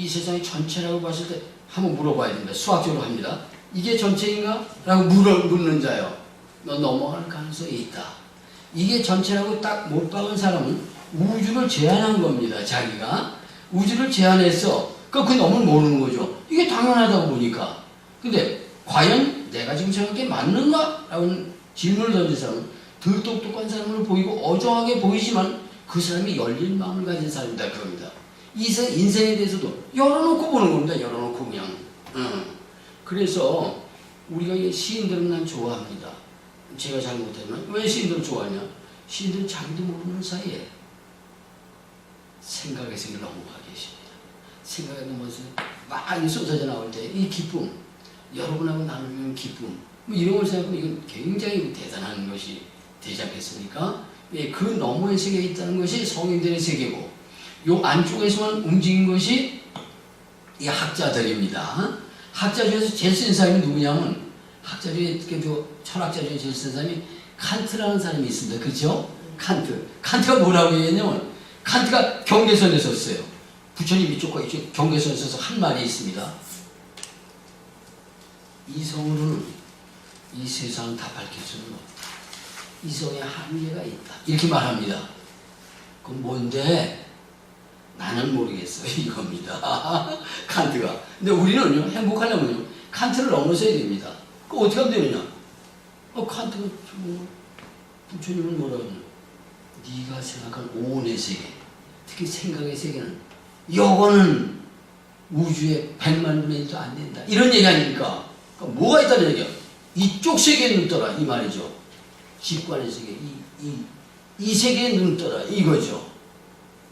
세상의 전체라고 봤을 때 한번 물어봐야 됩니다. 수학적으로 합니다. 이게 전체인가? 라고 묻는 자요. 너 넘어갈 가능성이 있다. 이게 전체라고 딱 못 박은 사람은 우주를 제한한 겁니다. 자기가 우주를 제한해서 그 너무 모르는 거죠. 이게 당연하다고 보니까. 근데 과연 내가 지금 생각한 게 맞는가? 라고 질문을 던진 사람은 덜 똑똑한 사람을 보이고 어정하게 보이지만 그 사람이 열린 마음을 가진 사람이다. 그겁니다. 인생에 대해서도 열어놓고 보는 겁니다. 열어놓고 그냥. 그래서 우리가 시인들은 난 좋아합니다. 제가 잘못하면 왜 시인들을 좋아하냐? 시인들은 자기도 모르는 사이에 생각의 세계를 넘어가 계십니다. 생각에 넘어서 막 쏟아져 나올 때 이 기쁨, 여러분하고 나누는 기쁨, 뭐 이런 걸 생각하면 이건 굉장히 대단한 것이 되지 않겠습니까? 예, 그 너머의 세계에 있다는 것이 성인들의 세계고 요 안쪽에서만 움직인 것이 이 학자들입니다. 학자 중에서 제일 센 사람이 누구냐면 학자 중에 철학자 중에 제일 센 사람이 칸트라는 사람이 있습니다. 그렇죠? 칸트가 뭐라고 얘기했냐면 칸트가 경계선에 섰어요. 부처님 이쪽과 이쪽 경계선에 서서 한 말이 있습니다. 이성으로는 이 세상은 다 밝힐 수는 없다. 이성의 한계가 있다. 이렇게 말합니다. 그럼 뭔데? 나는 모르겠어. 이겁니다. 칸트가. 근데 우리는요, 행복하려면요, 칸트를 넘어서야 됩니다. 그 어떻게 하면 되느냐? 칸트가 부처님은 뭐라고 하냐? 네가 생각한 오온의 세계, 특히 생각의 세계는 여거는 우주의 100만 분의 1도 안 된다. 이런 얘기 아닙니까? 그러니까 뭐가 있다는 얘기야? 이쪽 세계에 눈 떠라. 이 말이죠. 직관의 세계, 이 세계에 눈 떠라. 이거죠.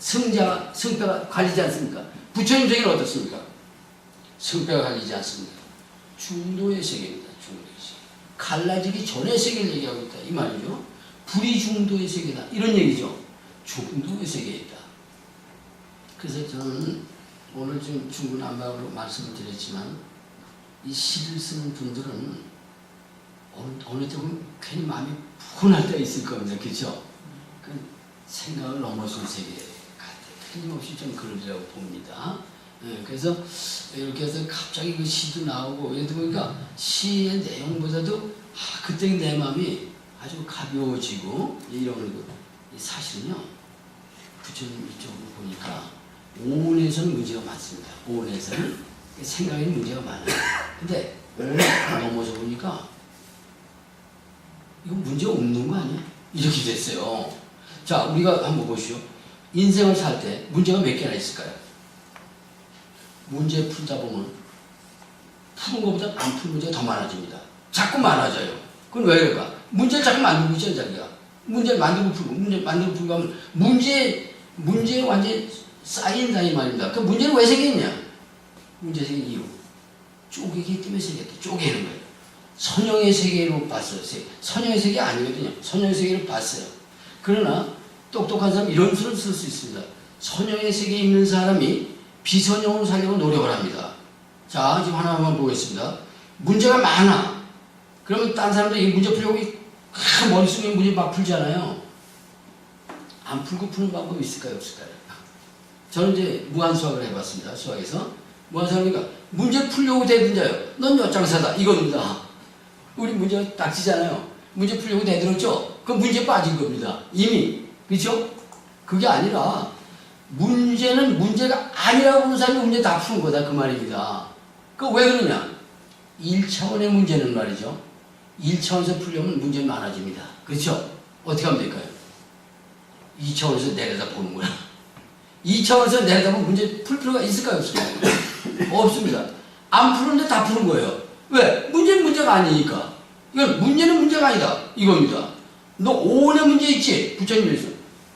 성패가 갈리지 않습니까? 부처님 세계는 어떻습니까? 성패가 갈리지 않습니다. 중도의 세계입니다. 중도의 세계. 갈라지기 전의 세계를 얘기하고 있다. 이 말이죠. 불이 중도의 세계다. 이런 얘기죠. 중도의 세계에 있다. 그래서 저는 오늘 좀 중구난방으로 말씀을 드렸지만 이 시를 쓰는 분들은 어느 쪽은 괜히 마음이 푸근할 때가 있을 겁니다. 그렇죠? 그 생각을 넘어선 세계 같아요. 틀림없이 좀 그러리라고 봅니다. 네, 그래서 이렇게 해서 갑자기 그 시도 나오고 이러다 보니까 시의 내용보다도 그때 내 마음이 아주 가벼워지고 이런 거 사실은요 부처님 이쪽으로 보니까 오온에서는 문제가 많습니다. 오온에서는 생각에 문제가 많아요. 근데 오온 넘어서 보니까 이거 문제 없는 거 아니야? 이렇게 됐어요. 자, 우리가 한번 보시오. 인생을 살 때 문제가 몇 개나 있을까요? 문제 풀다 보면 푸는 것보다 안 푸는 문제가 더 많아집니다. 자꾸 많아져요. 그건 왜 그럴까? 문제를 자꾸 만들고 있잖아요, 자기가. 문제를 만들고 풀고, 문제 만들고 풀고 하면 문제에 완전히 쌓인다 이 말입니다. 그 문제는 왜 생겼냐? 문제 생긴 이유. 쪼개기 때문에 생겼대. 쪼개는 거예요. 선형의 세계로 봤어요. 선형의 세계 아니거든요. 선형의 세계를 봤어요. 그러나 똑똑한 사람 이런 수를 쓸 수 있습니다. 선형의 세계에 있는 사람이 비선형으로 살려고 노력을 합니다. 자, 지금 하나만 보겠습니다. 문제가 많아. 그러면 딴 사람들이 이 문제 풀려고 머릿속에 문제 막 풀잖아요. 안 풀고 푸는 방법이 있을까요? 없을까요? 저는 이제 무한수학을 해봤습니다. 수학에서. 무한수학이니까 문제 풀려고 대든자요. 넌 엿장사다. 이겁니다. 우리 문제가 딱지잖아요. 문제 풀려고 대들었죠? 그럼 문제 빠진 겁니다. 이미. 그렇죠? 그게 아니라 문제는 문제가 아니라고 보는 사람이 문제 다 푸는 거다. 그 말입니다. 그 왜 그러냐? 1차원의 문제는 말이죠. 1차원에서 풀려면 문제는 많아집니다. 그렇죠? 어떻게 하면 될까요? 2차원에서 내려다 보는 거야. 2차원에서 내려다보면 문제 풀 필요가 있을까요? 없을까요? 없습니다. 안 푸는데 다 푸는 거예요. 왜? 문제는 문제가 아니니까. 이건 문제는 문제가 아니다. 이겁니다. 너 오온의 문제 있지? 부처님에서.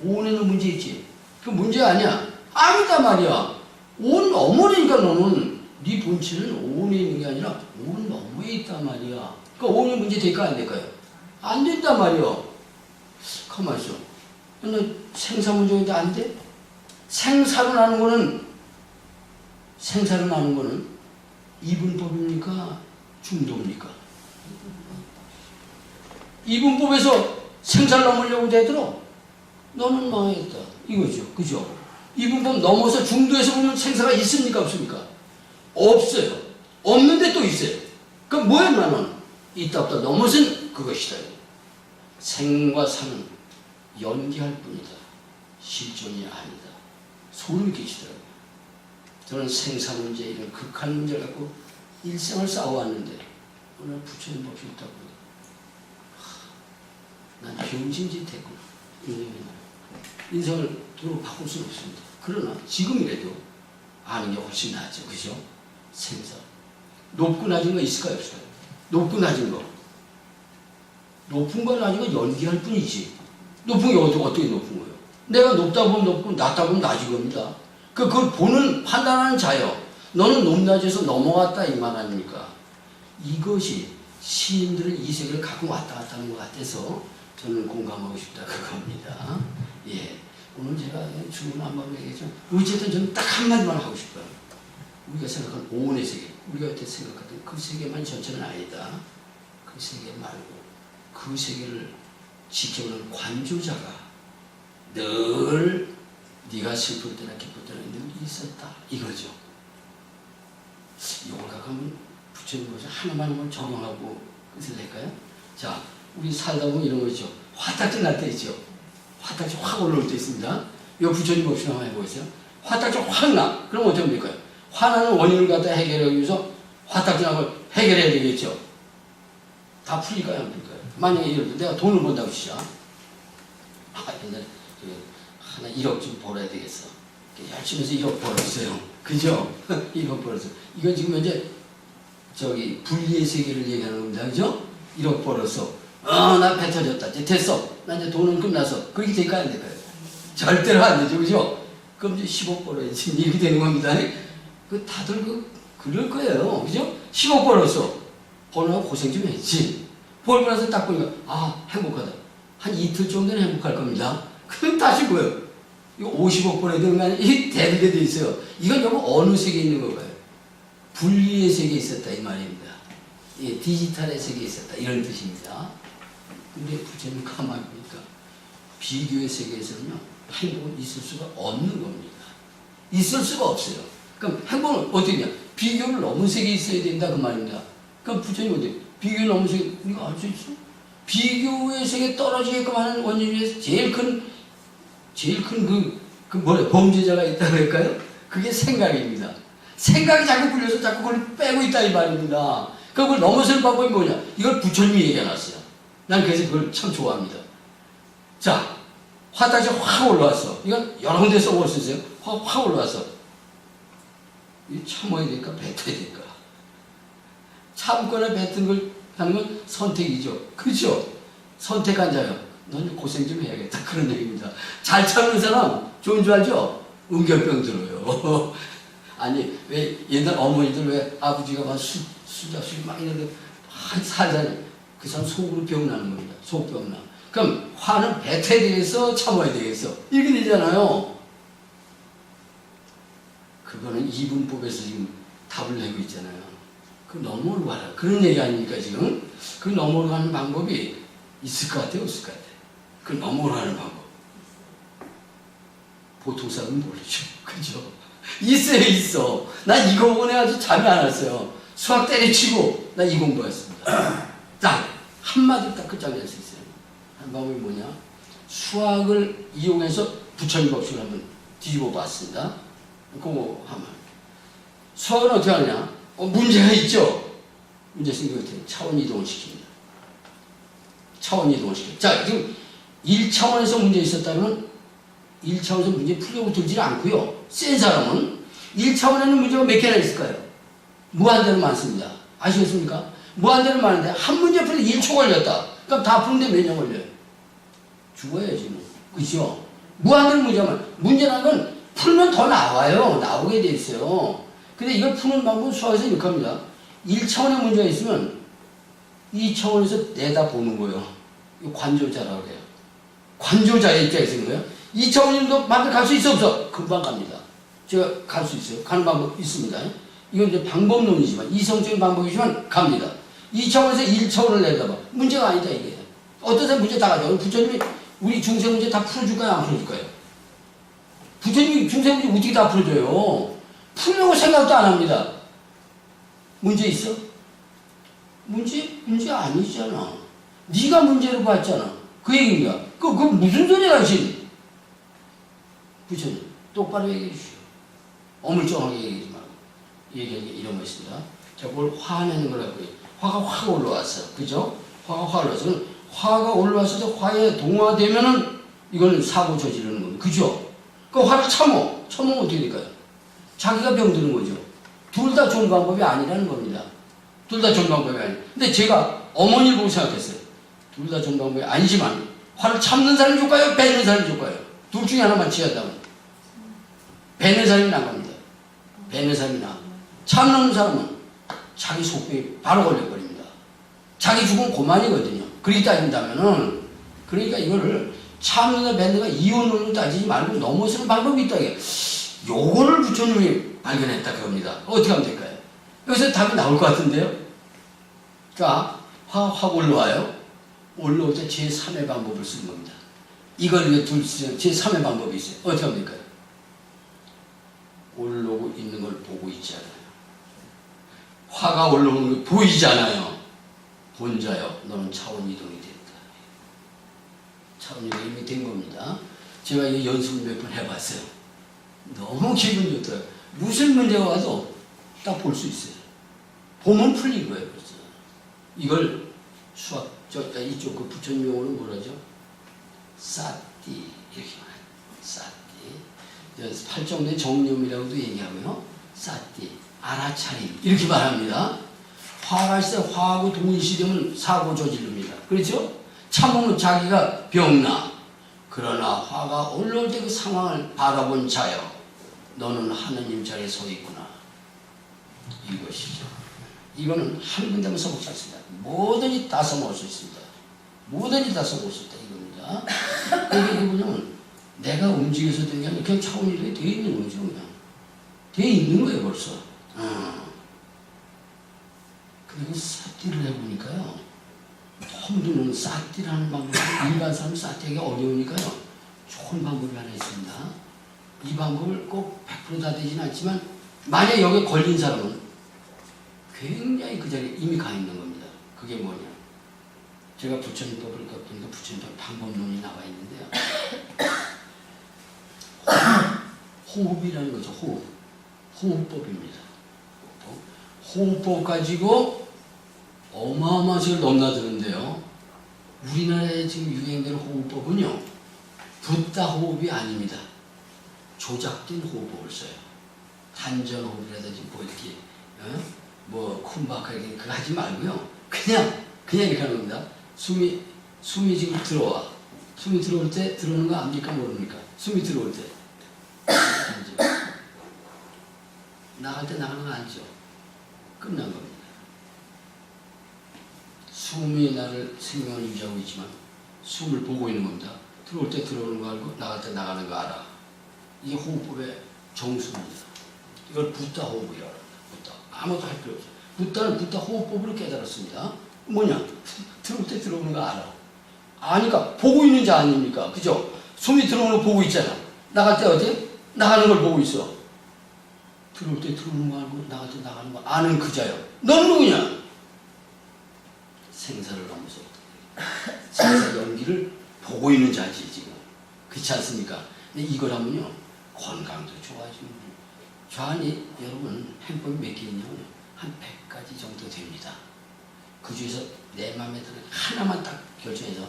오온에는 문제 있지? 그 문제 아니야. 아니다 말이야. 오온 어머니니까 너는 네 본체는 오온에 있는 게 아니라 오온 너머에 있단 말이야. 그 오온의 문제 될까 안 될까요? 안 된단 말이야. 가만 있어. 너 생사 문제인데 안 돼? 생사로 나는 거는 이분법입니까? 중도입니까? 이분법에서 생사를 넘으려고 되더라. 너는 망했다. 이거죠. 그죠? 이분법 넘어서 중도에서 보면 생사가 있습니까? 없습니까? 없어요. 없는데 또 있어요. 그럼 뭐야 나는? 있다 없다 넘어선 그것이다. 생과 사는 연기할 뿐이다. 실존이 아니다. 소름이 끼치더라고요. 저는 생사 문제 이런 극한 문제를 갖고 일생을 싸워왔는데 오늘 부처님 법이 있다고 난 병신짓했구나. 인생을 도로 바꿀 수는 없습니다. 그러나 지금이라도 아는 게 훨씬 낫죠. 그죠? 생사. 높고 낮은 거 있을까요? 없을까요? 높고 낮은 거. 높은 거 낮은 거 연기할 뿐이지. 높은 게 어떻게 높은 거예요? 내가 높다 보면 높고 낮다 보면 낮은 겁니다. 그걸 보는 판단하는 자요. 너는 높낮에서 넘어갔다 이 말 아닙니까? 이것이 시인들은 이 세계를 갖고 왔다 갔다 하는 것 같아서 저는 공감하고 싶다 그겁니다. 예, 오늘 제가 중구난방으로 얘기했지만 어쨌든 저는 딱 한마디만 하고 싶어요. 우리가 생각하는 오온의 세계, 우리가 여태 생각했던 그 세계만 전체는 아니다. 그 세계 말고 그 세계를 지켜보는 관조자가 늘 네가 슬플 때나 기쁠 때나 늘 있었다 이거죠. 이걸 갖고 한번 부처님 것을 하나만 적용하고 끝을 낼까요? 자, 우리 살다 보면 이런 거 있죠. 화딱지 날 때 있죠. 화딱지 확 올라올 때 있습니다. 이거 부처님 없이 한번 해보겠어요. 화딱지 확 나. 그럼 어떻게 하면 될까요? 화나는 원인을 갖다 해결하기 위해서 화딱지 나는 걸 해결해야 되겠죠. 다 풀릴까요? 안 풀릴까요? 만약에 이럴 때 내가 돈을 번다고 치자. 옛날에 하나 1억 좀 벌어야 되겠어. 열심히 해서 1억 벌었어요. 그죠? 1억 벌었어요. 이건 지금 현재 분리의 세계를 얘기하는 겁니다. 그죠? 1억 벌었어. 나 배 터졌다. 이제 됐어. 나 이제 돈은 끝났어. 그렇게 될까요? 안 될까요? 절대로 안 되죠. 그죠? 그럼 이제 10억 벌어야지. 이렇게 되는 겁니다. 그 다들 그럴 거예요. 그죠? 10억 벌었어. 벌어서 고생 좀 했지. 벌고 나서 딱 보니까, 아, 행복하다. 한 이틀 정도는 행복할 겁니다. 그럼 다시 뭐예요? 이거 50억 벌어야 되는 거 아니에요? 이 대두게 돼 있어요. 이건 여러분 어느 세계에 있는 건가요? 분리의 세계에 있었다 이 말입니다. 예, 디지털의 세계에 있었다 이런 뜻입니다. 근데 부처님 가만히 보니까 비교의 세계에서는요 행복은 있을 수가 없는 겁니다. 있을 수가 없어요. 그럼 행복은 어떻게 냐 비교를 넘은 세계에 있어야 된다 그 말입니다. 그럼 부처님 어떻게 비교를 넘은 세계 우리가 알 수 있어? 비교의 세계에 떨어지게끔 하는 원인 중에서 제일 큰 뭐래 범죄자가 있다고 할까요? 그게 생각입니다. 생각이 자꾸 굴려서 자꾸 그걸 빼고 있다 이 말입니다. 그걸 넘어서는 방법이 뭐냐? 이걸 부처님이 얘기해놨어요. 난 그래서 그걸 참 좋아합니다. 자, 화딱지 확 올라왔어. 이건 여러 군데 써볼 수 있어요. 확 올라왔어. 이 참아야 될까 뱉어야 될까? 참거나 뱉은 걸 하는 건 선택이죠. 그렇죠? 선택한 자요. 넌 고생 좀 해야겠다. 그런 얘기입니다. 잘 참는 사람 좋은 줄 알죠? 응결병 들어요. 아니 왜 옛날 어머니들 왜 아버지가 막 술잡술 막 이런데 살잖아요. 그 사람 속으로 병 나는 겁니다. 속병 나. 그럼 화는 뱉어야 되겠어? 참아야 되겠어? 이렇게 되잖아요. 그거는 이분법에서 지금 답을 내고 있잖아요. 그 넘어오고 가라. 그런 얘기 아닙니까 지금? 그 넘어오고 가는 방법이 있을 것 같아요? 없을 것 같아요? 그 넘어오고 가는 방법. 보통 사람은 모르죠. 그죠? 있어요, 있어. 난 이거 보고 내가 아주 잠이 안 왔어요. 수학 때려치고 나 이 공부했습니다. 딱 한마디 딱 끝장낼 수 있어요. 한 방법이 뭐냐? 수학을 이용해서 부처님 법칙을 한번 뒤집어 봤습니다. 그거 하면 수학은 어떻게 하느냐? 문제가 있죠. 문제 생기면 어떻게 차원 이동을 시킵니다. 차원 이동을 시킵니다. 자, 지금 1차원에서 문제 있었다면 1차원에서 문제 풀려고 들지 않고요. 센 사람은 1차원에는 문제가 몇 개나 있을까요? 무한대로 많습니다. 아시겠습니까? 무한대로 많은데 한 문제 풀는데 1초 걸렸다. 그럼 다 푸는데 몇 년 걸려요? 죽어야지 뭐. 그죠? 무한대로 문제만. 문제라는 건 풀면 더 나와요. 나오게 돼 있어요. 근데 이걸 푸는 방법은 수학에서 이렇게 합니다. 1차원의 문제가 있으면 2차원에서 내다보는 거예요. 이거 관조자라고 해요. 관조자의 입장에서 있는 거예요. 2차원님도 만들 갈 수 있어 없어? 금방 갑니다. 제가 갈 수 있어요. 가는 방법 있습니다. 이건 이제 방법론이지만 이성적인 방법이지만 갑니다. 2차원에서 1차원을 내다봐. 문제가 아니다 이게. 어떤 사람 문제 다 가져. 부처님이 우리 중생 문제 다 풀어줄까요? 안 풀어줄까요? 부처님이 중생 문제 어떻게 다 풀어줘요? 풀려고 생각도 안 합니다. 문제 있어? 문제 아니잖아. 네가 문제를 봤잖아. 그 얘기인가? 그 무슨 소리야 당신? 부처님 똑바로 얘기해 주시오. 어물쩡하게 얘기하지 말고 얘기하는 게 이런 거 있습니다. 자, 뭘 화내는 거라고 해요. 화가 확 올라왔어. 그죠? 화가 확 올라왔어. 화가 올라왔을 때 화에 동화되면은 이건 사고 저지르는 겁니다. 그죠? 그 화를 참으면 어떻게 될까요? 자기가 병드는 거죠. 둘 다 좋은 방법이 아니라는 겁니다. 둘 다 좋은 방법이 아니에요. 근데 제가 어머니를 보고 생각했어요. 둘 다 좋은 방법이 아니지만 화를 참는 사람이 좋을까요? 뱉는 사람이 좋을까요? 둘 중에 하나만 취한다면 뱉는 사람이 나갑니다. 뱉는 사람이 나. 참는 사람은 자기 속병이 바로 걸려버립니다. 자기 죽은 고만이거든요. 그렇게 따진다면은 그러니까 이거를 참는다 뱉는가 이혼론으로 따지지 말고 넘어서는 방법이 있다. 요거를 부처님이 발견했다 그럽니다. 어떻게 하면 될까요? 여기서 답이 나올 것 같은데요. 자, 화가 확 올라와요. 올라올 때 제3의 방법을 쓰는 겁니다. 이걸 위해 제3의 방법이 있어요. 어떻게 하면 될까요? 올라오고 있는 걸 보고 있지 않아요. 화가 올라오는 걸 보이잖아요. 본자요, 너는 차원 이동이 됐다. 차원 이동이 이미 된 겁니다. 제가 이 연습을 몇 번 해봤어요. 너무 기분 좋더라고요. 무슨 문제가 와도 딱 볼 수 있어요. 보면 풀린 거예요. 벌써. 이걸 수학, 이쪽 그 부처님 용어는 뭐라죠? 사띠 이렇게 말해요. 사띠. 팔정대 정념이라고도 얘기하고요. 사띠, 알아차림 이렇게 말합니다. 화가 있을 때 화하고 동일시되면 사고 저지릅니다. 그렇죠? 참으면 자기가 병나. 그러나 화가 올라올 때 그 상황을 바라본 자요. 너는 하느님 자리에 서 있구나. 이것이죠. 이거는 한 군데만 써먹지 않습니다. 뭐든지 다 써먹을 수 있습니다. 뭐든지 다 써먹을 수 있다 이겁니다. 그게 뭐냐면 내가 움직여서 된 게 아니라 그냥 차원이 되어 있는 거죠. 그냥 되어 있는 거예요 벌써. 그리고 사띠를 해보니까요. 너무는 사띠라는 방법이 일반 사람 사띠하기 어려우니까요. 좋은 방법이 하나 있습니다. 이 방법을 꼭 100%다 되진 않지만 만약 여기에 걸린 사람은 굉장히 그 자리에 이미 가 있는 겁니다. 그게 뭐냐. 제가 부처님법을 겪으니까 부처님법 방법론이 나와 있는데요. 호흡이라는 거죠. 호흡법입니다. 호흡법 가지고 어마어마한 식을 넘나드는데요. 우리나라에 지금 유행되는 호흡법은요. 붓다 호흡이 아닙니다. 조작된 호흡법을 써요. 단전 호흡이라든지 뭐 이렇게 뭐 쿤바카 이렇게 그거 하지 말고요. 그냥 이렇게 하는 겁니다. 숨이 지금 들어와. 숨이 들어올 때 들어오는 거 압니까 모릅니까? 숨이 들어올 때 나갈 때 나가는 거 아니죠. 끝난 겁니다. 숨이 나를 생명을 유지하고 있지만 숨을 보고 있는 겁니다. 들어올 때 들어오는 거 알고 나갈 때 나가는 거 알아. 이게 호흡법의 정수입니다. 이걸 붓다 호흡이라고 합니다. 붓다. 아무것도 할 필요 없어요. 붓다는 붓다 호흡법으로 깨달았습니다. 뭐냐? 들어올 때 들어오는 거 알아. 아니까 보고 있는 자 아닙니까? 그죠? 숨이 들어오는 거 보고 있잖아. 나갈 때 어디? 나가는 걸 보고 있어. 들어올 때 들어오는 거 알고 나갈 때 나가는 거 아는 그 자요. 너는 누구냐? 생사를 넘어서 생사 연기를 보고 있는 자지 지금. 그렇지 않습니까? 근데 이걸 하면요 건강도 좋아지고 좌안이 여러분 행복이 몇 개 있냐면 한 100가지 정도 됩니다. 그 중에서 내 마음에 드는 하나만 딱 결정해서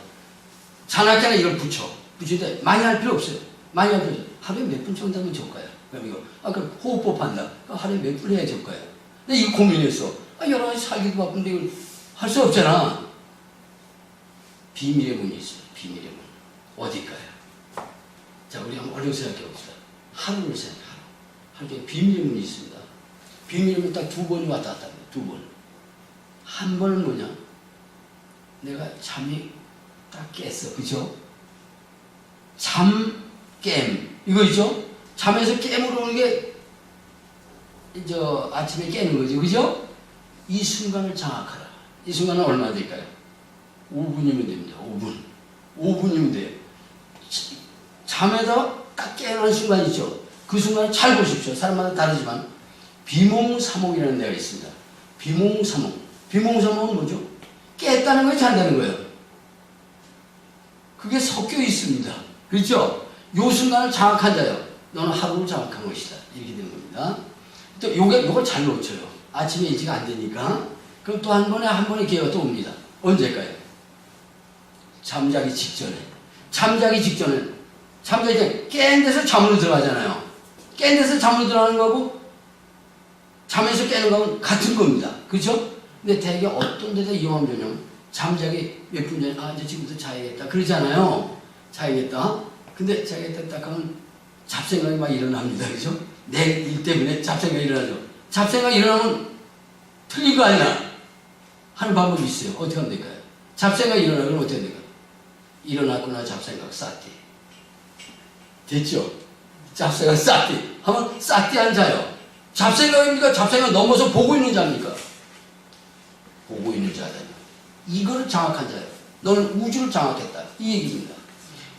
자나깨나 이걸 붙일 때 많이 할 필요 없어요. 많이 할 필요 없어요. 하루에 몇 분 정도 하면 좋을까요? 그럼 이거 그럼 호흡법 한다. 하루에 몇 분 해야 좋을까요? 근데 이거 고민했어. 여러 가지 살기도 바쁜데 이걸 할 수 없잖아. 비밀의 문이 있어요. 비밀의 문. 어딜까요? 자, 우리 한번 얼른 생각해 봅시다. 하루를 생각해. 하루 중에 비밀의 문이 있습니다. 비밀의 문 딱 2번이 왔다 갔다 합니다. 2번. 한 번은 뭐냐? 내가 잠이 딱 깼어. 그죠? 잠-깸. 이거 있죠? 잠에서 깨물어 오는 게, 아침에 깨는 거죠. 그죠? 이 순간을 장악하라. 이 순간은 얼마나 될까요? 5분이면 됩니다. 5분이면 돼요. 잠에다가 딱 깨어나는 순간 있죠. 그 순간을 잘 보십시오. 사람마다 다르지만 비몽사몽이라는 데가 있습니다. 비몽사몽. 비몽사몽은 뭐죠? 깼다는 거예요? 잔다는 거예요? 그게 섞여 있습니다. 그렇죠? 요 순간을 장악한 자요. 너는 하루를 장악한 것이다. 이렇게 되는 겁니다. 또 요걸 잘 놓쳐요. 아침에 일찍 안 되니까. 그럼 또 한 번에 기회가 또 옵니다. 언제일까요? 잠자기 직전에. 잠자기 전에 깬 데서 잠으로 들어가잖아요. 깬 데서 잠으로 들어가는 거하고 잠에서 깨는 거하고는 같은 겁니다. 그렇죠? 근데 대개 어떤 데다 이용하면 되냐면 잠자기 몇 분 전에 이제 지금부터 자야겠다 그러잖아요. 자야겠다. 근데 자야겠다 딱 하면 잡생각이 막 일어납니다. 그렇죠? 내 일 때문에 잡생각이 일어나죠. 잡생각이 일어나면 틀린 거 아니야. 하는 방법이 있어요. 어떻게 하면 될까요? 잡생각이 일어나면 어떻게 될까요? 일어났구나 잡생각 싸띠. 됐죠? 잡생각 싸띠 하면 싸띠한 자요. 잡생각입니까? 잡생각 넘어서 보고 있는 자입니까? 보고 있는 자잖아요. 이거를 장악한 자예요. 너는 우주를 장악했다. 이 얘기입니다.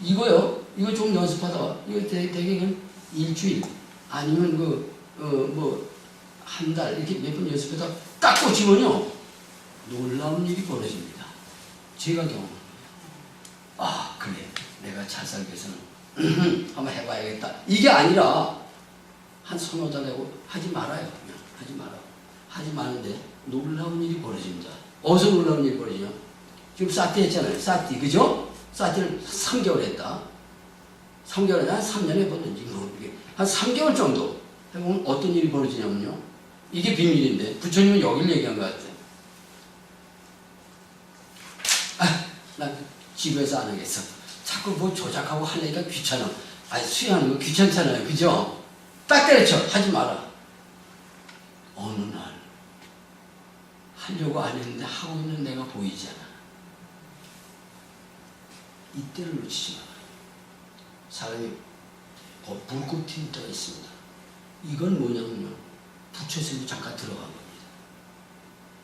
이거 좀 연습하다가 이거 되게 일주일 아니면 한 달 이렇게 몇 번 연습하다가 딱 꽂히면요 놀라운 일이 벌어집니다. 제가 경험합니다. 그래 내가 잘 살기 위해서는 한번 해봐야겠다. 이게 아니라 한 서너 달 하고 하지 말아요. 그냥 하지 마라. 하지 마는데 놀라운 일이 벌어집니다. 어디서 놀라운 일이 벌어지냐? 지금 싸띠 했잖아요. 싸띠 그죠? 싸띠를 3개월 했다. 3개월 한 3년 해보든지 한 3개월 정도 해보면 어떤 일이 벌어지냐면요. 이게 비밀인데 부처님은 여기를 얘기한 것 같아요. 난 집에서 안 하겠어. 자꾸 뭐 조작하고 하려니까 귀찮아. 수행하는 거 귀찮잖아요. 그죠? 딱 때려쳐. 하지 마라. 어느 날 하려고 안 했는데 하고 있는 내가 보이잖아. 이때를 놓치지 마라. 사람이 불꽃 튄 때가 있습니다. 이건 뭐냐면요. 부처생이 잠깐 들어간 겁니다.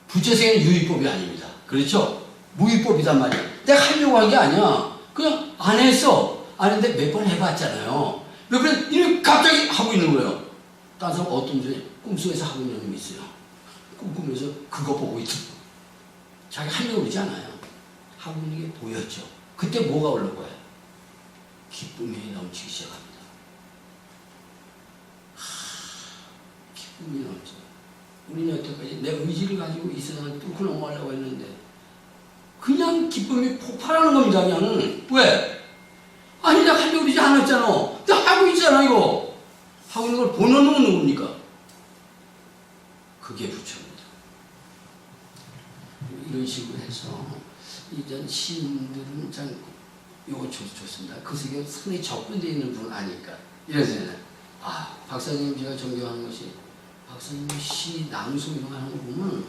부처생은 유의법이 아닙니다. 그렇죠? 무의법이단 말이야. 내가 하려고 한 게 아니야. 그냥 안 했어. 안 했는데 몇 번 해봤잖아요. 몇 번 이렇게 갑자기 하고 있는 거예요. 다른 사람 어떤 분이 꿈속에서 하고 있는 놈이 있어요. 꿈꾸면서 그거 보고 있죠. 자기 하려고 그러지 않아요. 하고 있는 게 보였죠. 그때 뭐가 올라온 거예요? 기쁨이 넘치기 시작합니다. 기쁨이 넘쳐. 우리는 여태까지 내 의지를 가지고 이 세상을 뚫고 넘어가려고 했는데 그냥 기쁨이 폭발하는 겁니다. 그냥. 왜? 아니 내가 하려고 그러지 않았잖아. 내가 하고 있잖아 이거. 하고 있는 걸 보는 놈은 누굽니까? 그게 부처입니다. 이런 식으로 해서 이전 시인들은 참 요거 좋습니다. 그 세계에 상당히 접근되어 있는 분 아니까 이러잖아요. 아 박사님 제가 존경하는 것이 박사님 시 낭송 이런 거 하는 거 보면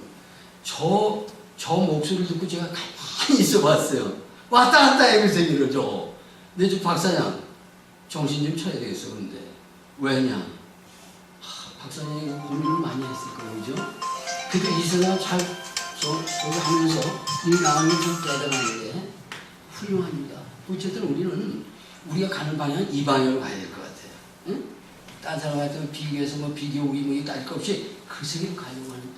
저 목소리를 듣고 제가 가만히 있어 봤어요. 왔다 갔다 해 그 세계를 저거. 근데 저 박사님 정신 좀 차려야 되겠어. 그런데 왜냐? 박사님이 고민을 많이 했을 거예요. 그죠? 근데 이 세상 잘 저기 하면서 이 마음이 좀 대단한데 훌륭합니다. 어쨌든 우리는 우리가 가는 방향은 이 방향으로 가야 될 것 같아요. 응? 다른 사람한테 비교해서 뭐 비교우기 뭐 따질 것 없이 그 세계로 가려고 하는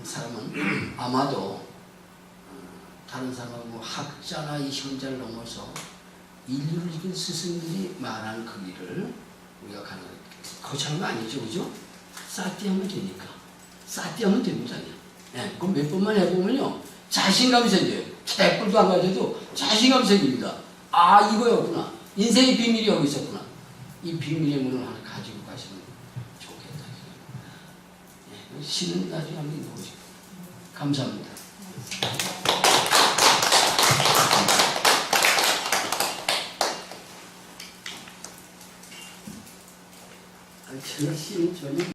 사람은 아마도 다른 사람하고 뭐 학자나 이 현자를 넘어서 인류를 이긴 스승들이 말한 그 길을 우리가 가는 거창한 거 아니죠, 그죠? 싸띠하면 되니까. 싸띠하면 됩니다. 네, 그럼 몇 번만 해보면요. 자신감이 생겨요. 개뿔도 안 가져도 자신감이 생깁니다. 아, 이거였구나. 인생의 비밀이 여기 있었구나. 이 비밀의 문을 하나 가지고 가시면 좋겠다. 네, 시는 나중에 한번 읽어보시고. 감사합니다. 제가 시는 전혀